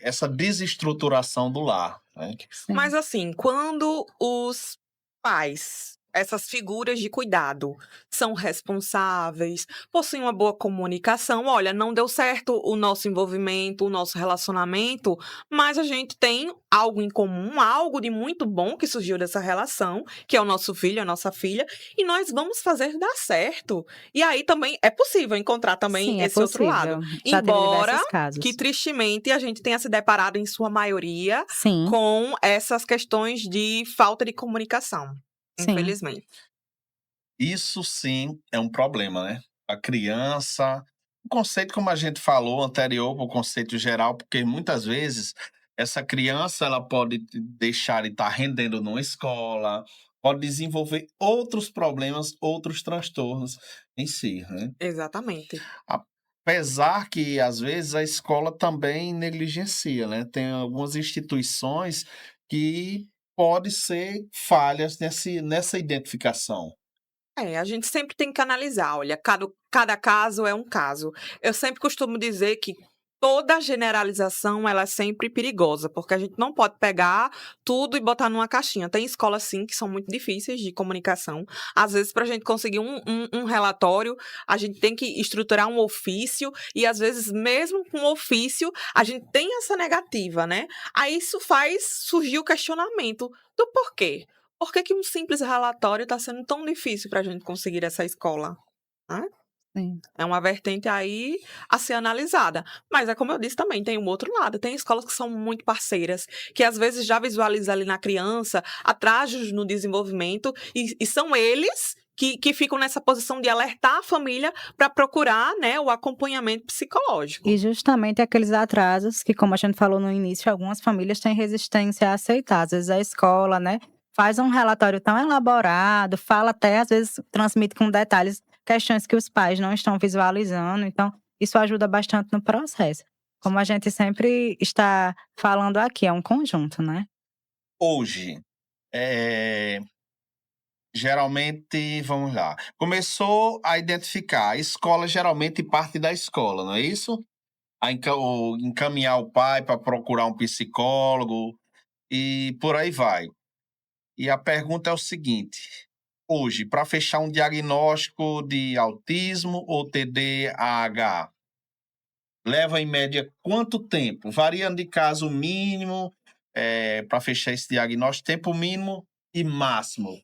essa desestruturação do lar, né?
Sim.
Mas assim, quando os pais, essas figuras de cuidado, são responsáveis, possuem uma boa comunicação, olha, não deu certo o nosso envolvimento, o nosso relacionamento, mas a gente tem algo em comum, algo de muito bom que surgiu dessa relação, que é o nosso filho, a nossa filha, e nós vamos fazer dar certo. E aí também é possível encontrar também
Sim,
esse outro lado.
Já teve
Embora
diversos casos.
que tristemente a gente tenha se deparado em sua maioria
Sim.
com essas questões de falta de comunicação,
Sim.
infelizmente.
Isso sim é um problema, né? A criança, o conceito como a gente falou anterior, o conceito geral, porque muitas vezes essa criança ela pode deixar de estar rendendo numa escola, pode desenvolver outros problemas, outros transtornos em si, né?
Exatamente.
Apesar que, às vezes, a escola também negligencia, né? Tem algumas instituições que podem ser falhas nessa identificação.
A gente sempre tem que analisar, olha, cada caso é um caso. Eu sempre costumo dizer que toda generalização ela é sempre perigosa, porque a gente não pode pegar tudo e botar numa caixinha. Tem escolas, sim, que são muito difíceis de comunicação. Às vezes, para a gente conseguir um relatório, a gente tem que estruturar um ofício, e às vezes, mesmo com o ofício, a gente tem essa negativa, né? Aí isso faz surgir o questionamento do porquê. Por que um simples relatório está sendo tão difícil para a gente conseguir essa escola?
Sim.
É uma vertente aí a ser analisada. Mas é como eu disse também, tem um outro lado. Tem escolas que são muito parceiras, que às vezes já visualizam ali na criança atrasos no desenvolvimento, e são eles que ficam nessa posição de alertar a família para procurar, né, o acompanhamento psicológico.
E justamente aqueles atrasos que, como a gente falou no início, algumas famílias têm resistência a aceitar. Às vezes a escola, né, faz um relatório tão elaborado, fala até, às vezes, transmite com detalhes questões que os pais não estão visualizando. Então, isso ajuda bastante no processo. Como a gente sempre está falando aqui, é um conjunto, né?
Hoje, geralmente, vamos lá, começou a identificar, a escola geralmente parte da escola, não é isso? Encaminhar o pai para procurar um psicólogo e por aí vai. E a pergunta é o seguinte: hoje, para fechar um diagnóstico de autismo ou TDAH, leva em média quanto tempo? Variando de caso mínimo, para fechar esse diagnóstico, tempo mínimo e máximo.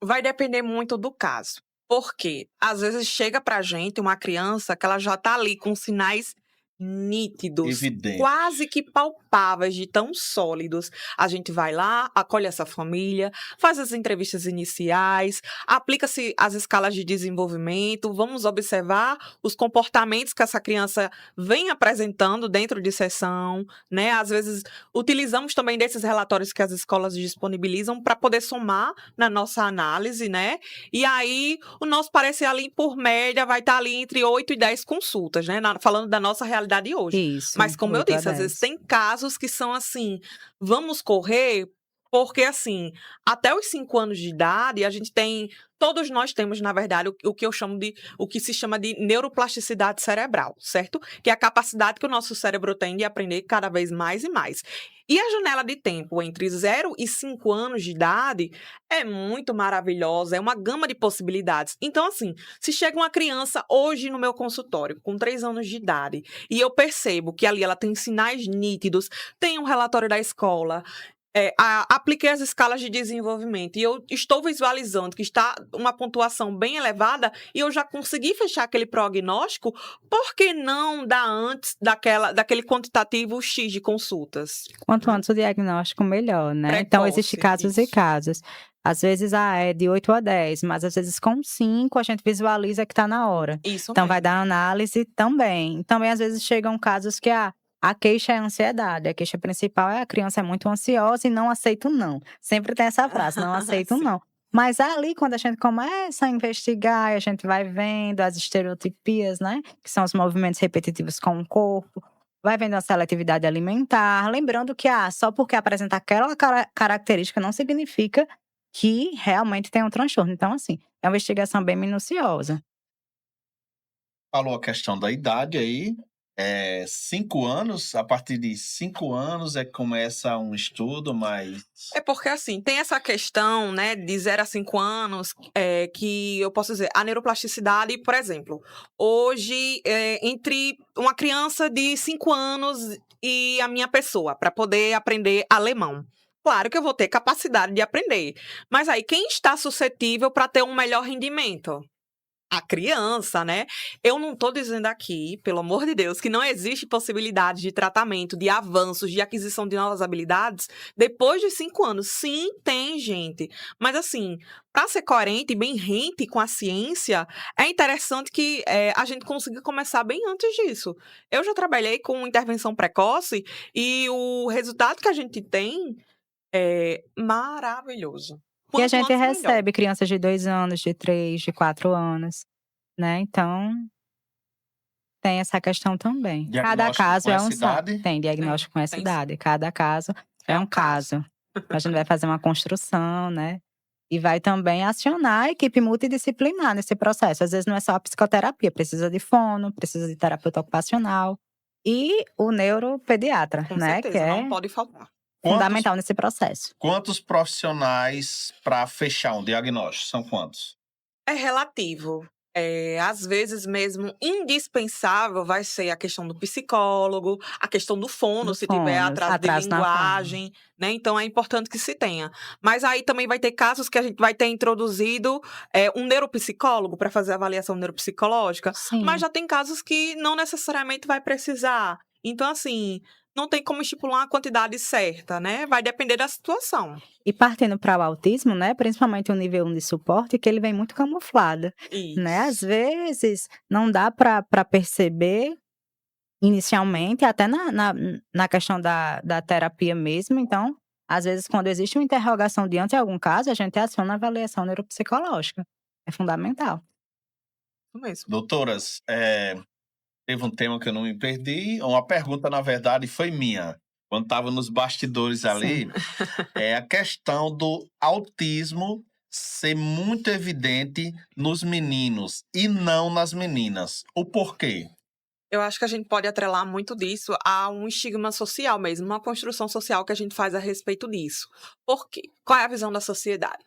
Vai depender muito do caso. Porque às vezes chega pra gente uma criança que ela já tá ali com sinais nítidos,
Evidente.
quase que palpáveis, de tão sólidos. A gente vai lá, acolhe essa família, faz as entrevistas iniciais, aplica-se as escalas de desenvolvimento, vamos observar os comportamentos que essa criança vem apresentando dentro de sessão, né? Às vezes utilizamos também desses relatórios que as escolas disponibilizam para poder somar na nossa análise, né? E aí o nosso parecer ali, por média, vai estar ali entre 8 e 10 consultas, né? Falando da nossa realidade realidade hoje.
Isso.
Mas, como eu disse, às vezes tem casos que são assim, vamos correr, porque assim, até os 5 anos de idade, a gente tem, todos nós temos, na verdade, o que eu chamo de, o que se chama de neuroplasticidade cerebral, certo? Que é a capacidade que o nosso cérebro tem de aprender cada vez mais e mais. E a janela de tempo entre 0 e 5 anos de idade é muito maravilhosa, é uma gama de possibilidades. Então, assim, se chega uma criança hoje no meu consultório, com 3 anos de idade, e eu percebo que ali ela tem sinais nítidos, tem um relatório da escola, apliquei as escalas de desenvolvimento e eu estou visualizando que está uma pontuação bem elevada e eu já consegui fechar aquele prognóstico, por que não dar antes daquele quantitativo X de consultas?
Quanto antes o diagnóstico, melhor, né?
Precoce,
Então, existem casos
isso.
e casos. Às vezes, é de 8 a 10, mas às vezes com 5 a gente visualiza que está na hora.
Isso
Então,
mesmo.
vai dar análise também. Também, às vezes, chegam casos que a queixa é a ansiedade. A queixa principal é a criança é muito ansiosa e não aceita o não. Sempre tem essa frase, não aceita o
Sim.
não. Mas ali, quando a gente começa a investigar, a gente vai vendo as estereotipias, né? Que são os movimentos repetitivos com o corpo. Vai vendo a seletividade alimentar. Lembrando que só porque apresenta aquela característica não significa que realmente tem um transtorno. Então, assim, é uma investigação bem minuciosa.
Falou a questão da idade aí. 5 anos, a partir de 5 anos é que começa um estudo, mas
É porque, assim, tem essa questão, né, de 0 a 5 anos, que eu posso dizer, a neuroplasticidade, por exemplo, hoje, entre uma criança de 5 anos e a minha pessoa, para poder aprender alemão. Claro que eu vou ter capacidade de aprender, mas aí quem está suscetível para ter um melhor rendimento? A criança, né? Eu não estou dizendo aqui, pelo amor de Deus, que não existe possibilidade de tratamento, de avanços, de aquisição de novas habilidades depois de 5 anos. Sim, tem, gente. Mas, assim, para ser coerente e bem rente com a ciência, é interessante que a gente consiga começar bem antes disso. Eu já trabalhei com intervenção precoce e o resultado que a gente tem é maravilhoso.
E a
Quanto
gente
antes, melhor.
recebe crianças de 2 anos, de 3, de 4 anos, né? Então, tem essa questão também. Cada
diagnóstico
caso
com
é
essa
um
idade.
Tem diagnóstico com essa
tem
idade. Cada caso é um caso. A gente vai fazer uma construção, né? E vai também acionar a equipe multidisciplinar nesse processo. Às vezes não é só a psicoterapia, precisa de fono, precisa de terapeuta ocupacional e o neuropediatra,
Com
né?
certeza,
Que
não
é
pode faltar.
fundamental nesse processo.
Quantos profissionais para fechar um diagnóstico? São quantos?
É relativo. Às vezes mesmo indispensável vai ser a questão do psicólogo, a questão do fono,
Do
se tiver
fono,
atraso de
atraso na fala.
linguagem, né? Então é importante que se tenha. Mas aí também vai ter casos que a gente vai ter introduzido um neuropsicólogo para fazer a avaliação neuropsicológica,
Sim.
mas já tem casos que não necessariamente vai precisar. Então, assim, não tem como estipular uma quantidade certa, né? Vai depender da situação.
E partindo para o autismo, né? Principalmente o nível 1 de suporte, que ele vem muito camuflado, né? Às
Isso.
vezes não dá para perceber inicialmente, até na questão da terapia mesmo. Então, às vezes, quando existe uma interrogação diante de algum caso, a gente aciona a avaliação neuropsicológica. É fundamental.
Isso mesmo.
Doutoras, teve um tema que eu não me perdi. Uma pergunta, na verdade, foi minha. Quando estava nos bastidores ali, é a questão do autismo ser muito evidente nos meninos e não nas meninas. O porquê?
Eu acho que a gente pode atrelar muito disso a um estigma social mesmo, uma construção social que a gente faz a respeito disso. Por quê? Qual é a visão da sociedade?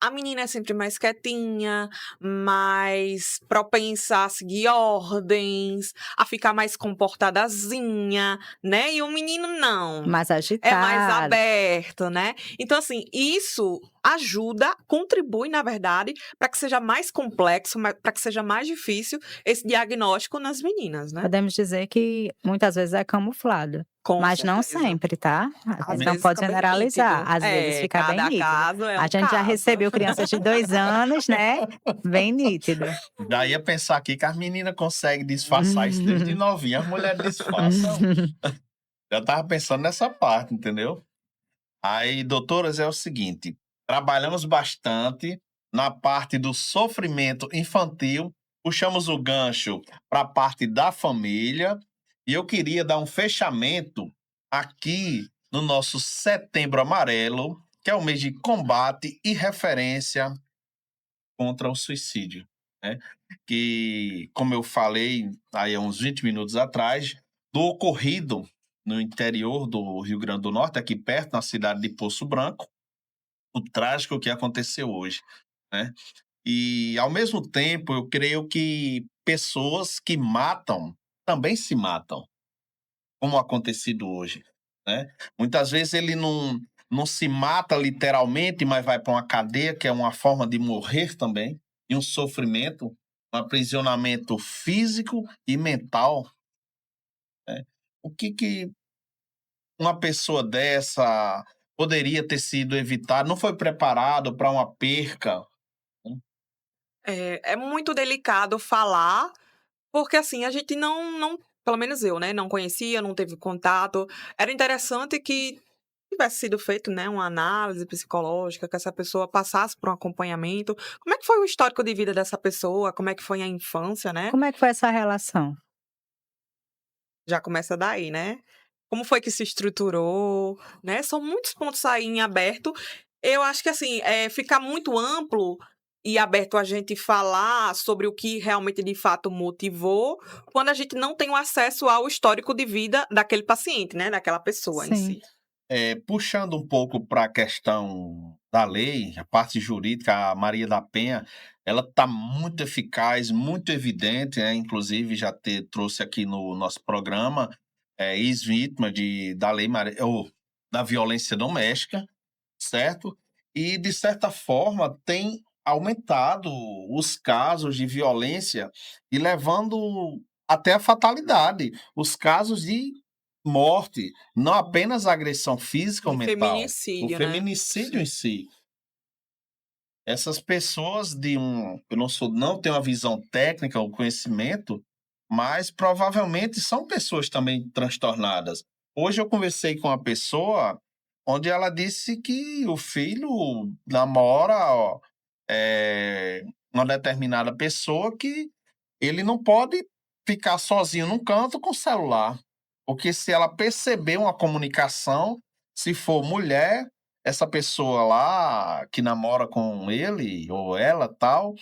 A menina é sempre mais quietinha, mais propensa a seguir ordens, a ficar mais comportadazinha, né? E o menino não.
Mais
É
agitado.
mais aberto, né? Então, assim, isso ajuda, contribui, na verdade, para que seja mais complexo, para que seja mais difícil esse diagnóstico nas meninas, né?
Podemos dizer que muitas vezes é camuflado.
Com
Mas não
certeza.
sempre, tá? A
Às
gente não
vezes
pode
fica bem
generalizar.
nítido.
Às vezes fica bem
Cada
nítido.
caso é
A
um
gente já
caso.
recebeu crianças de 2 anos, né? Bem nítido.
Já ia pensar aqui que as meninas conseguem disfarçar isso desde novinha. As mulheres disfarçam. Já tava pensando nessa parte, entendeu? Aí, doutoras, é o seguinte. Trabalhamos bastante na parte do sofrimento infantil. Puxamos o gancho para a parte da família. E eu queria dar um fechamento aqui no nosso Setembro Amarelo, que é o mês de combate e referência contra o suicídio, né? Que, como eu falei aí há uns 20 minutos atrás, do ocorrido no interior do Rio Grande do Norte, aqui perto, na cidade de Poço Branco, o trágico que aconteceu hoje, né? E, ao mesmo tempo, eu creio que pessoas que matam também se matam, como acontecido hoje, né? Muitas vezes ele não se mata literalmente, mas vai para uma cadeia, que é uma forma de morrer também, e um sofrimento, um aprisionamento físico e mental, né? O que uma pessoa dessa poderia ter sido evitado? Não foi preparado para uma perca, né?
É muito delicado falar, porque assim, a gente não, pelo menos eu, né, não conhecia, não teve contato. Era interessante que tivesse sido feito, né, uma análise psicológica, que essa pessoa passasse por um acompanhamento. Como é que foi o histórico de vida dessa pessoa? Como é que foi a infância, né?
Como é que foi essa relação?
Já começa daí, né? Como foi que se estruturou, né? São muitos pontos aí em aberto. Eu acho que, assim, ficar muito amplo e aberto a gente falar sobre o que realmente, de fato, motivou, quando a gente não tem o acesso ao histórico de vida daquele paciente, né? Daquela pessoa em
Sim.
si.
Puxando um pouco para a questão da lei, a parte jurídica, a Maria da Penha, ela está muito eficaz, muito evidente, né? Inclusive já trouxe aqui no nosso programa, ex-vítima da lei ou da violência doméstica, certo? E, de certa forma, tem aumentado os casos de violência e levando até a fatalidade, os casos de morte, não apenas a agressão física ou
De
mental, o
feminicídio, né?
feminicídio em
Sim.
si. Essas pessoas eu não tenho a visão técnica, o conhecimento, mas provavelmente são pessoas também transtornadas. Hoje eu conversei com uma pessoa onde ela disse que o filho namora, ó, uma determinada pessoa, que ele não pode ficar sozinho num canto com o celular. Porque se ela perceber uma comunicação, se for mulher, essa pessoa lá que namora com ele ou ela, tal,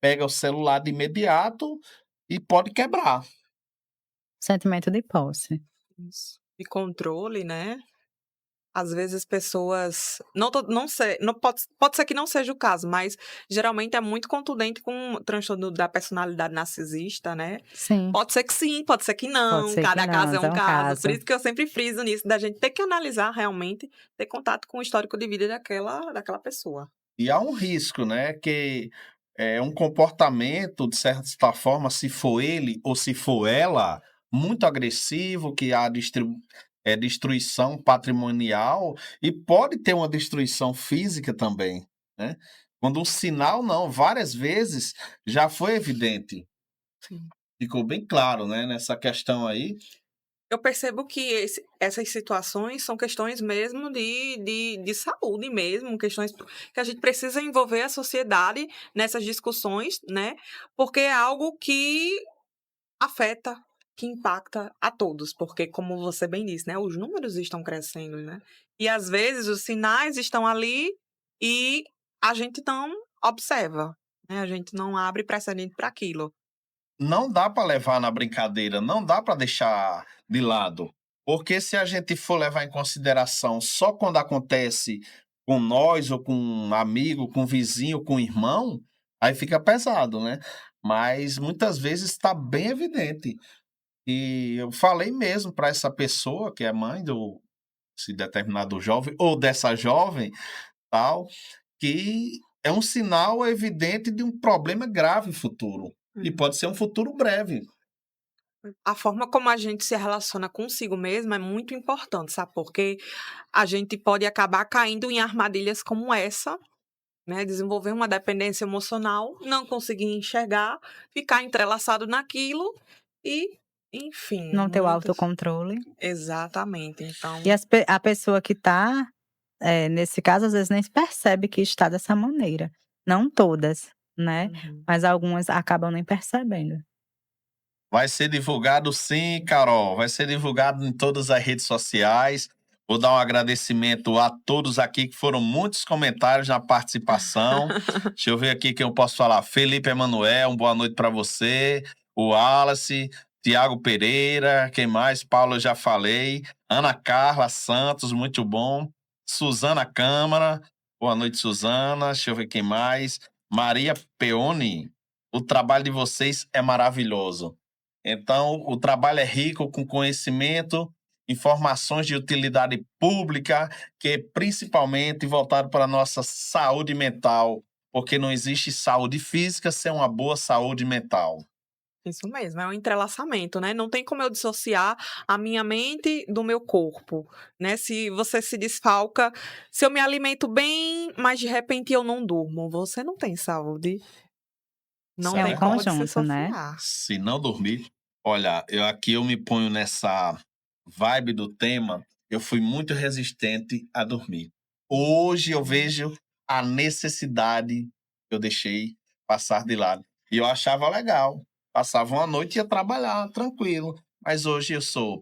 pega o celular de imediato e pode quebrar.
Sentimento de posse.
Isso. De controle, né? Às vezes pessoas não sei, não pode ser que não seja o caso, mas geralmente é muito contundente com o transtorno da personalidade narcisista, né?
Sim,
Pode ser que sim, pode ser que
pode
não,
ser que
cada
não,
caso é
mas é
um
um
caso. Por
caso.
isso que eu sempre friso nisso, da gente ter que analisar realmente, ter contato com o histórico de vida daquela pessoa.
E há um risco, né? Que é um comportamento, de certa forma, se for ele ou se for ela, muito agressivo, que há destruição patrimonial e pode ter uma destruição física também, né? Quando um sinal não, várias vezes já foi evidente.
Sim.
Ficou bem claro, né, nessa questão aí.
Eu percebo que essas situações são questões mesmo de saúde mesmo, questões que a gente precisa envolver a sociedade nessas discussões, né? Porque é algo que afeta, que impacta a todos, porque como você bem disse, né, os números estão crescendo, né? E às vezes os sinais estão ali e a gente não observa, né? A gente não abre precedente para aquilo.
Não dá para levar na brincadeira, não dá para deixar de lado. Porque se a gente for levar em consideração só quando acontece com nós, ou com um amigo, com um vizinho, com um irmão, aí fica pesado, né? Mas muitas vezes está bem evidente. E eu falei mesmo para essa pessoa, que é mãe do esse determinado jovem, ou dessa jovem, tal, que é um sinal evidente de um problema grave futuro. E pode ser um futuro breve.
A forma como a gente se relaciona consigo mesmo é muito importante, sabe? Porque a gente pode acabar caindo em armadilhas como essa, né? Desenvolver uma dependência emocional, não conseguir enxergar, ficar entrelaçado naquilo e, enfim,
Não ter o
muitas.
autocontrole.
Exatamente. Então,
E a pessoa que está, nesse caso, às vezes nem se percebe que está dessa maneira. Não todas, né?
uhum.
Mas algumas acabam nem percebendo.
Vai ser divulgado sim, Carol. Vai ser divulgado em todas as redes sociais. Vou dar um agradecimento a todos aqui, que foram muitos comentários na participação. Deixa eu ver aqui quem eu posso falar. Felipe Emanuel, boa noite para você. O Wallace, Tiago Pereira, quem mais? Paulo, eu já falei. Ana Carla Santos, muito bom. Suzana Câmara, boa noite, Suzana. Deixa eu ver quem mais. Maria Peone, o trabalho de vocês é maravilhoso. Então, o trabalho é rico com conhecimento, informações de utilidade pública, que é principalmente voltado para a nossa saúde mental, porque não existe saúde física sem uma boa saúde mental.
Isso mesmo, é um entrelaçamento, né? Não tem como eu dissociar a minha mente do meu corpo, né? Se você se desfalca, se eu me alimento bem, mas de repente eu não durmo, você não tem saúde. Não
É
tem
um
como
conjunto, né?
dissociar.
Se não dormir, olha, eu me ponho nessa vibe do tema, eu fui muito resistente a dormir. Hoje eu vejo a necessidade que eu deixei passar de lado. E eu achava legal. Passava uma noite e ia trabalhar, tranquilo. Mas hoje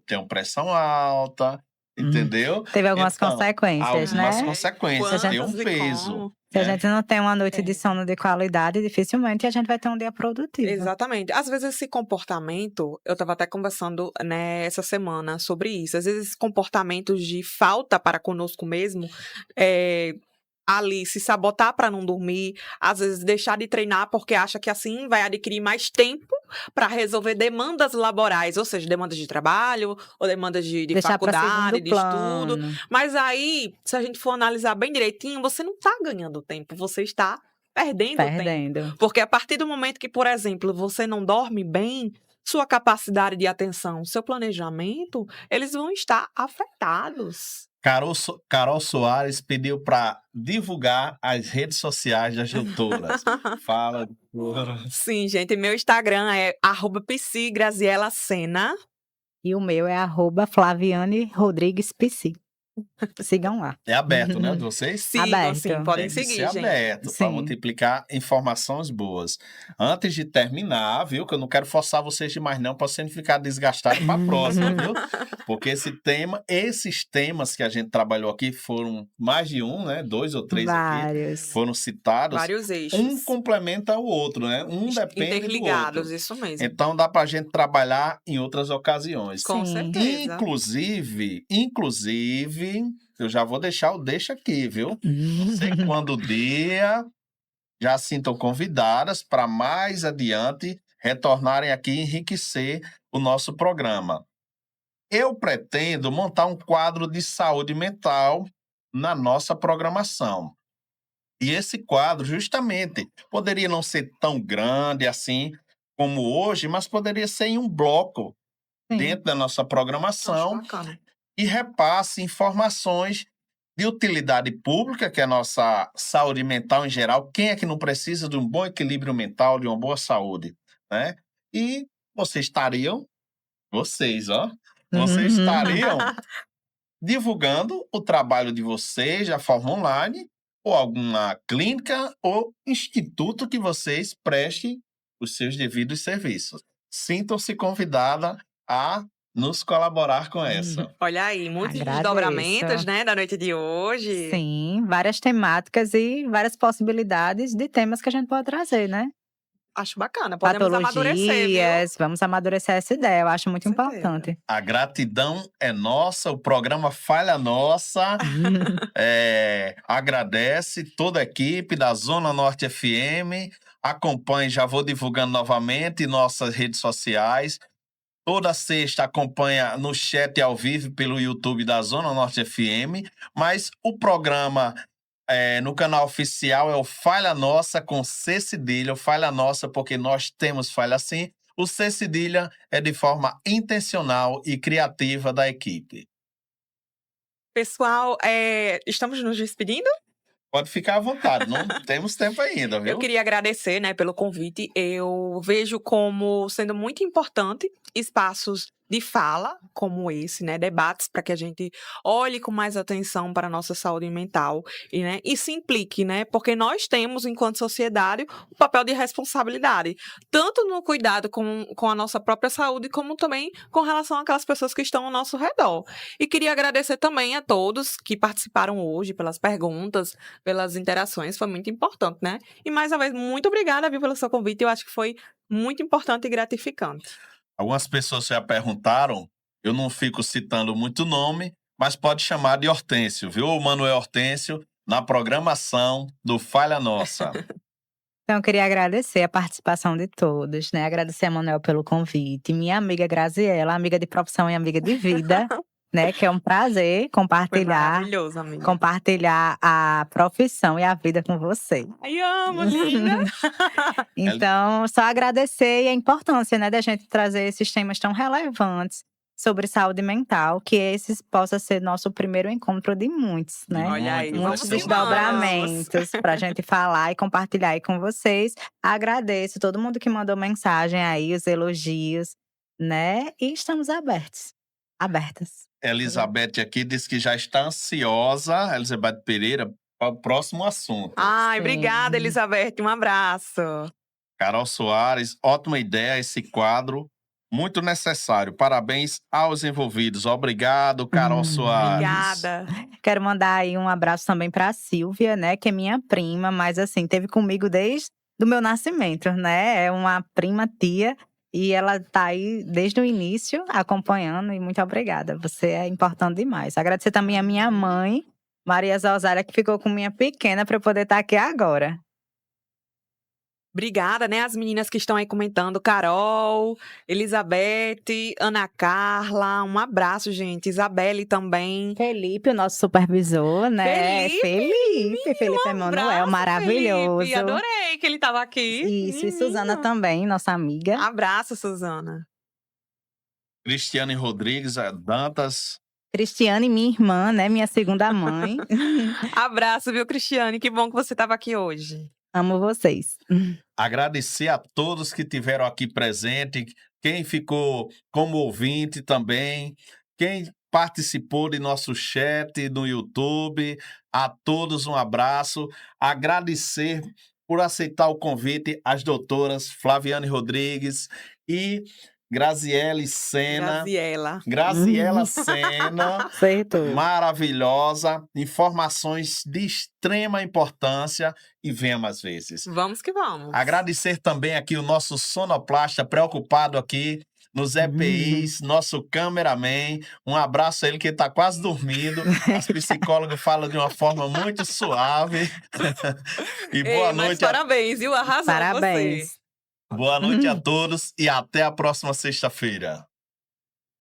tenho pressão alta, entendeu?
Teve algumas
Então,
consequências,
algumas
né?
consequências, tem um
Quantas e
peso.
como?
Se a
né?
gente não tem uma noite de sono de qualidade, dificilmente a gente vai ter um dia produtivo.
Exatamente. Às vezes esse comportamento, eu estava até conversando, né, essa semana sobre isso. Às vezes esses comportamentos de falta para conosco mesmo, ali se sabotar para não dormir, às vezes deixar de treinar porque acha que assim vai adquirir mais tempo para resolver demandas laborais, ou seja, demandas de trabalho, ou demandas de
Deixar pra
faculdade,
segundo
de estudo.
plano.
Mas aí, se a gente for analisar bem direitinho, você não está ganhando tempo, você está perdendo tempo.
Perdendo.
Porque a partir do momento que, por exemplo, você não dorme bem, sua capacidade de atenção, seu planejamento, eles vão estar afetados.
Carol Soares pediu para divulgar as redes sociais das doutoras. Fala, doutora.
Sim, gente, meu Instagram é @psigrazielacena.
E o meu é @FlavianeRodriguesPC. Sigam lá.
É aberto, né, de vocês?
Sigam,
Aberto.
sim, podem
Tem que
seguir,
ser
gente.
aberto para
Sim.
multiplicar informações boas. Antes de terminar, viu, que eu não quero forçar vocês demais não, para você não ficar desgastado para a próxima, viu? Porque esses temas que a gente trabalhou aqui foram mais de um, né? 2 ou 3 aqui.
Vários.
Foram citados.
Vários eixos.
Um complementa o outro, né? Um depende do
Interligados,
outro.
isso mesmo.
Então dá para a gente trabalhar em outras ocasiões.
Com
Sim.
certeza.
Inclusive, eu já vou deixar o deixa aqui, viu? Sei que quando o dia, já sintam convidadas para mais adiante retornarem aqui e enriquecer o nosso programa. Eu pretendo montar um quadro de saúde mental na nossa programação. E esse quadro, justamente, poderia não ser tão grande assim como hoje, mas poderia ser em um bloco
Sim.
dentro da nossa programação
Acho bacana.
e repasse informações de utilidade pública, que é a nossa saúde mental em geral. Quem é que não precisa de um bom equilíbrio mental, de uma boa saúde, né? E vocês, estariam divulgando o trabalho de vocês de forma online, ou alguma clínica ou instituto que vocês prestem os seus devidos serviços. Sintam-se convidada a nos colaborar com essa.
Olha aí, muitos
Agradeço.
desdobramentos, né, da noite de hoje.
Sim, várias temáticas e várias possibilidades de temas que a gente pode trazer, né?
Acho bacana, podemos amadurecer, viu?
Vamos amadurecer essa ideia, eu acho muito
Com certeza.
importante.
A gratidão é nossa, o programa Falha Nossa. Agradece toda a equipe da Zona Norte FM. Acompanhe, já vou divulgando novamente em nossas redes sociais. Toda sexta acompanha no chat ao vivo pelo YouTube da Zona Norte FM. Mas o programa no canal oficial é o Falha Nossa com C cedilha. O Falha Nossa porque nós temos falha sim. O C cedilha é de forma intencional e criativa da equipe.
Pessoal, estamos nos despedindo?
Pode ficar à vontade, não temos tempo ainda, viu?
Eu queria agradecer, né, pelo convite. Eu vejo como sendo muito importante espaços de fala como esse, né? Debates para que a gente olhe com mais atenção para a nossa saúde mental e se implique, né? Porque nós temos, enquanto sociedade, o papel de responsabilidade, tanto no cuidado com a nossa própria saúde, como também com relação àquelas pessoas que estão ao nosso redor. E queria agradecer também a todos que participaram hoje pelas perguntas, pelas interações, foi muito importante, né? E mais uma vez, muito obrigada, viu, pelo seu convite, eu acho que foi muito importante e gratificante.
Algumas pessoas já perguntaram, eu não fico citando muito nome, mas pode chamar de Hortêncio, viu? O Manuel Hortêncio, na programação do Falha Nossa.
Então, eu queria agradecer a participação de todos, né? Agradecer a Manuel pelo convite, minha amiga Graziela, amiga de profissão e amiga de vida, né? Que é um prazer compartilhar.
Foi maravilhoso, amiga.
Compartilhar a profissão e a vida com você.
Ai, amo, linda!
Então, só agradecer e a importância, né, da gente trazer esses temas tão relevantes sobre saúde mental, que esses possa ser nosso primeiro encontro de muitos, né?
Olha aí,
muitos
vamos
desdobramentos para a gente falar e compartilhar aí com vocês. Agradeço todo mundo que mandou mensagem aí, os elogios, né? E estamos abertas.
Elizabeth aqui diz que já está ansiosa, Elizabeth Pereira, para o próximo assunto.
Ai, obrigada, Elizabeth. Um abraço.
Carol Soares, ótima ideia esse quadro, muito necessário. Parabéns aos envolvidos. Obrigado, Carol Soares.
Obrigada.
Quero mandar aí um abraço também para a Silvia, né, que é minha prima, mas assim, teve comigo desde o meu nascimento, né? É uma prima tia e ela tá aí desde o início acompanhando e muito obrigada. Você é importante demais. Agradecer também a minha mãe, Maria Zosária, que ficou com minha pequena para eu poder estar aqui agora.
Obrigada, né, as meninas que estão aí comentando. Carol, Elizabeth, Ana Carla, um abraço, gente. Isabelle também.
Felipe, o nosso supervisor, né? Felipe Emanuel, maravilhoso.
Felipe, adorei que ele estava aqui.
Isso, e Suzana também, nossa amiga.
Abraço, Suzana.
Cristiane Rodrigues Dantas.
Cristiane, minha irmã, né? Minha segunda mãe.
Abraço, viu, Cristiane? Que bom que você estava aqui hoje.
Amo vocês.
Agradecer a todos que tiveram aqui presente, quem ficou como ouvinte também, quem participou de nosso chat no YouTube, a todos um abraço. Agradecer por aceitar o convite às doutoras Flaviane Rodrigues e Graziela Sena. Graziela Sena. Maravilhosa. Informações de extrema importância e venha mais vezes.
Vamos que vamos.
Agradecer também aqui o nosso sonoplasta preocupado aqui nos EPIs, nosso cameraman. Um abraço a ele que está quase dormindo. As psicólogas falam de uma forma muito suave. E boa noite.
Parabéns, viu? Arrasou.
Parabéns.
Você.
Boa noite a todos e até a próxima sexta-feira.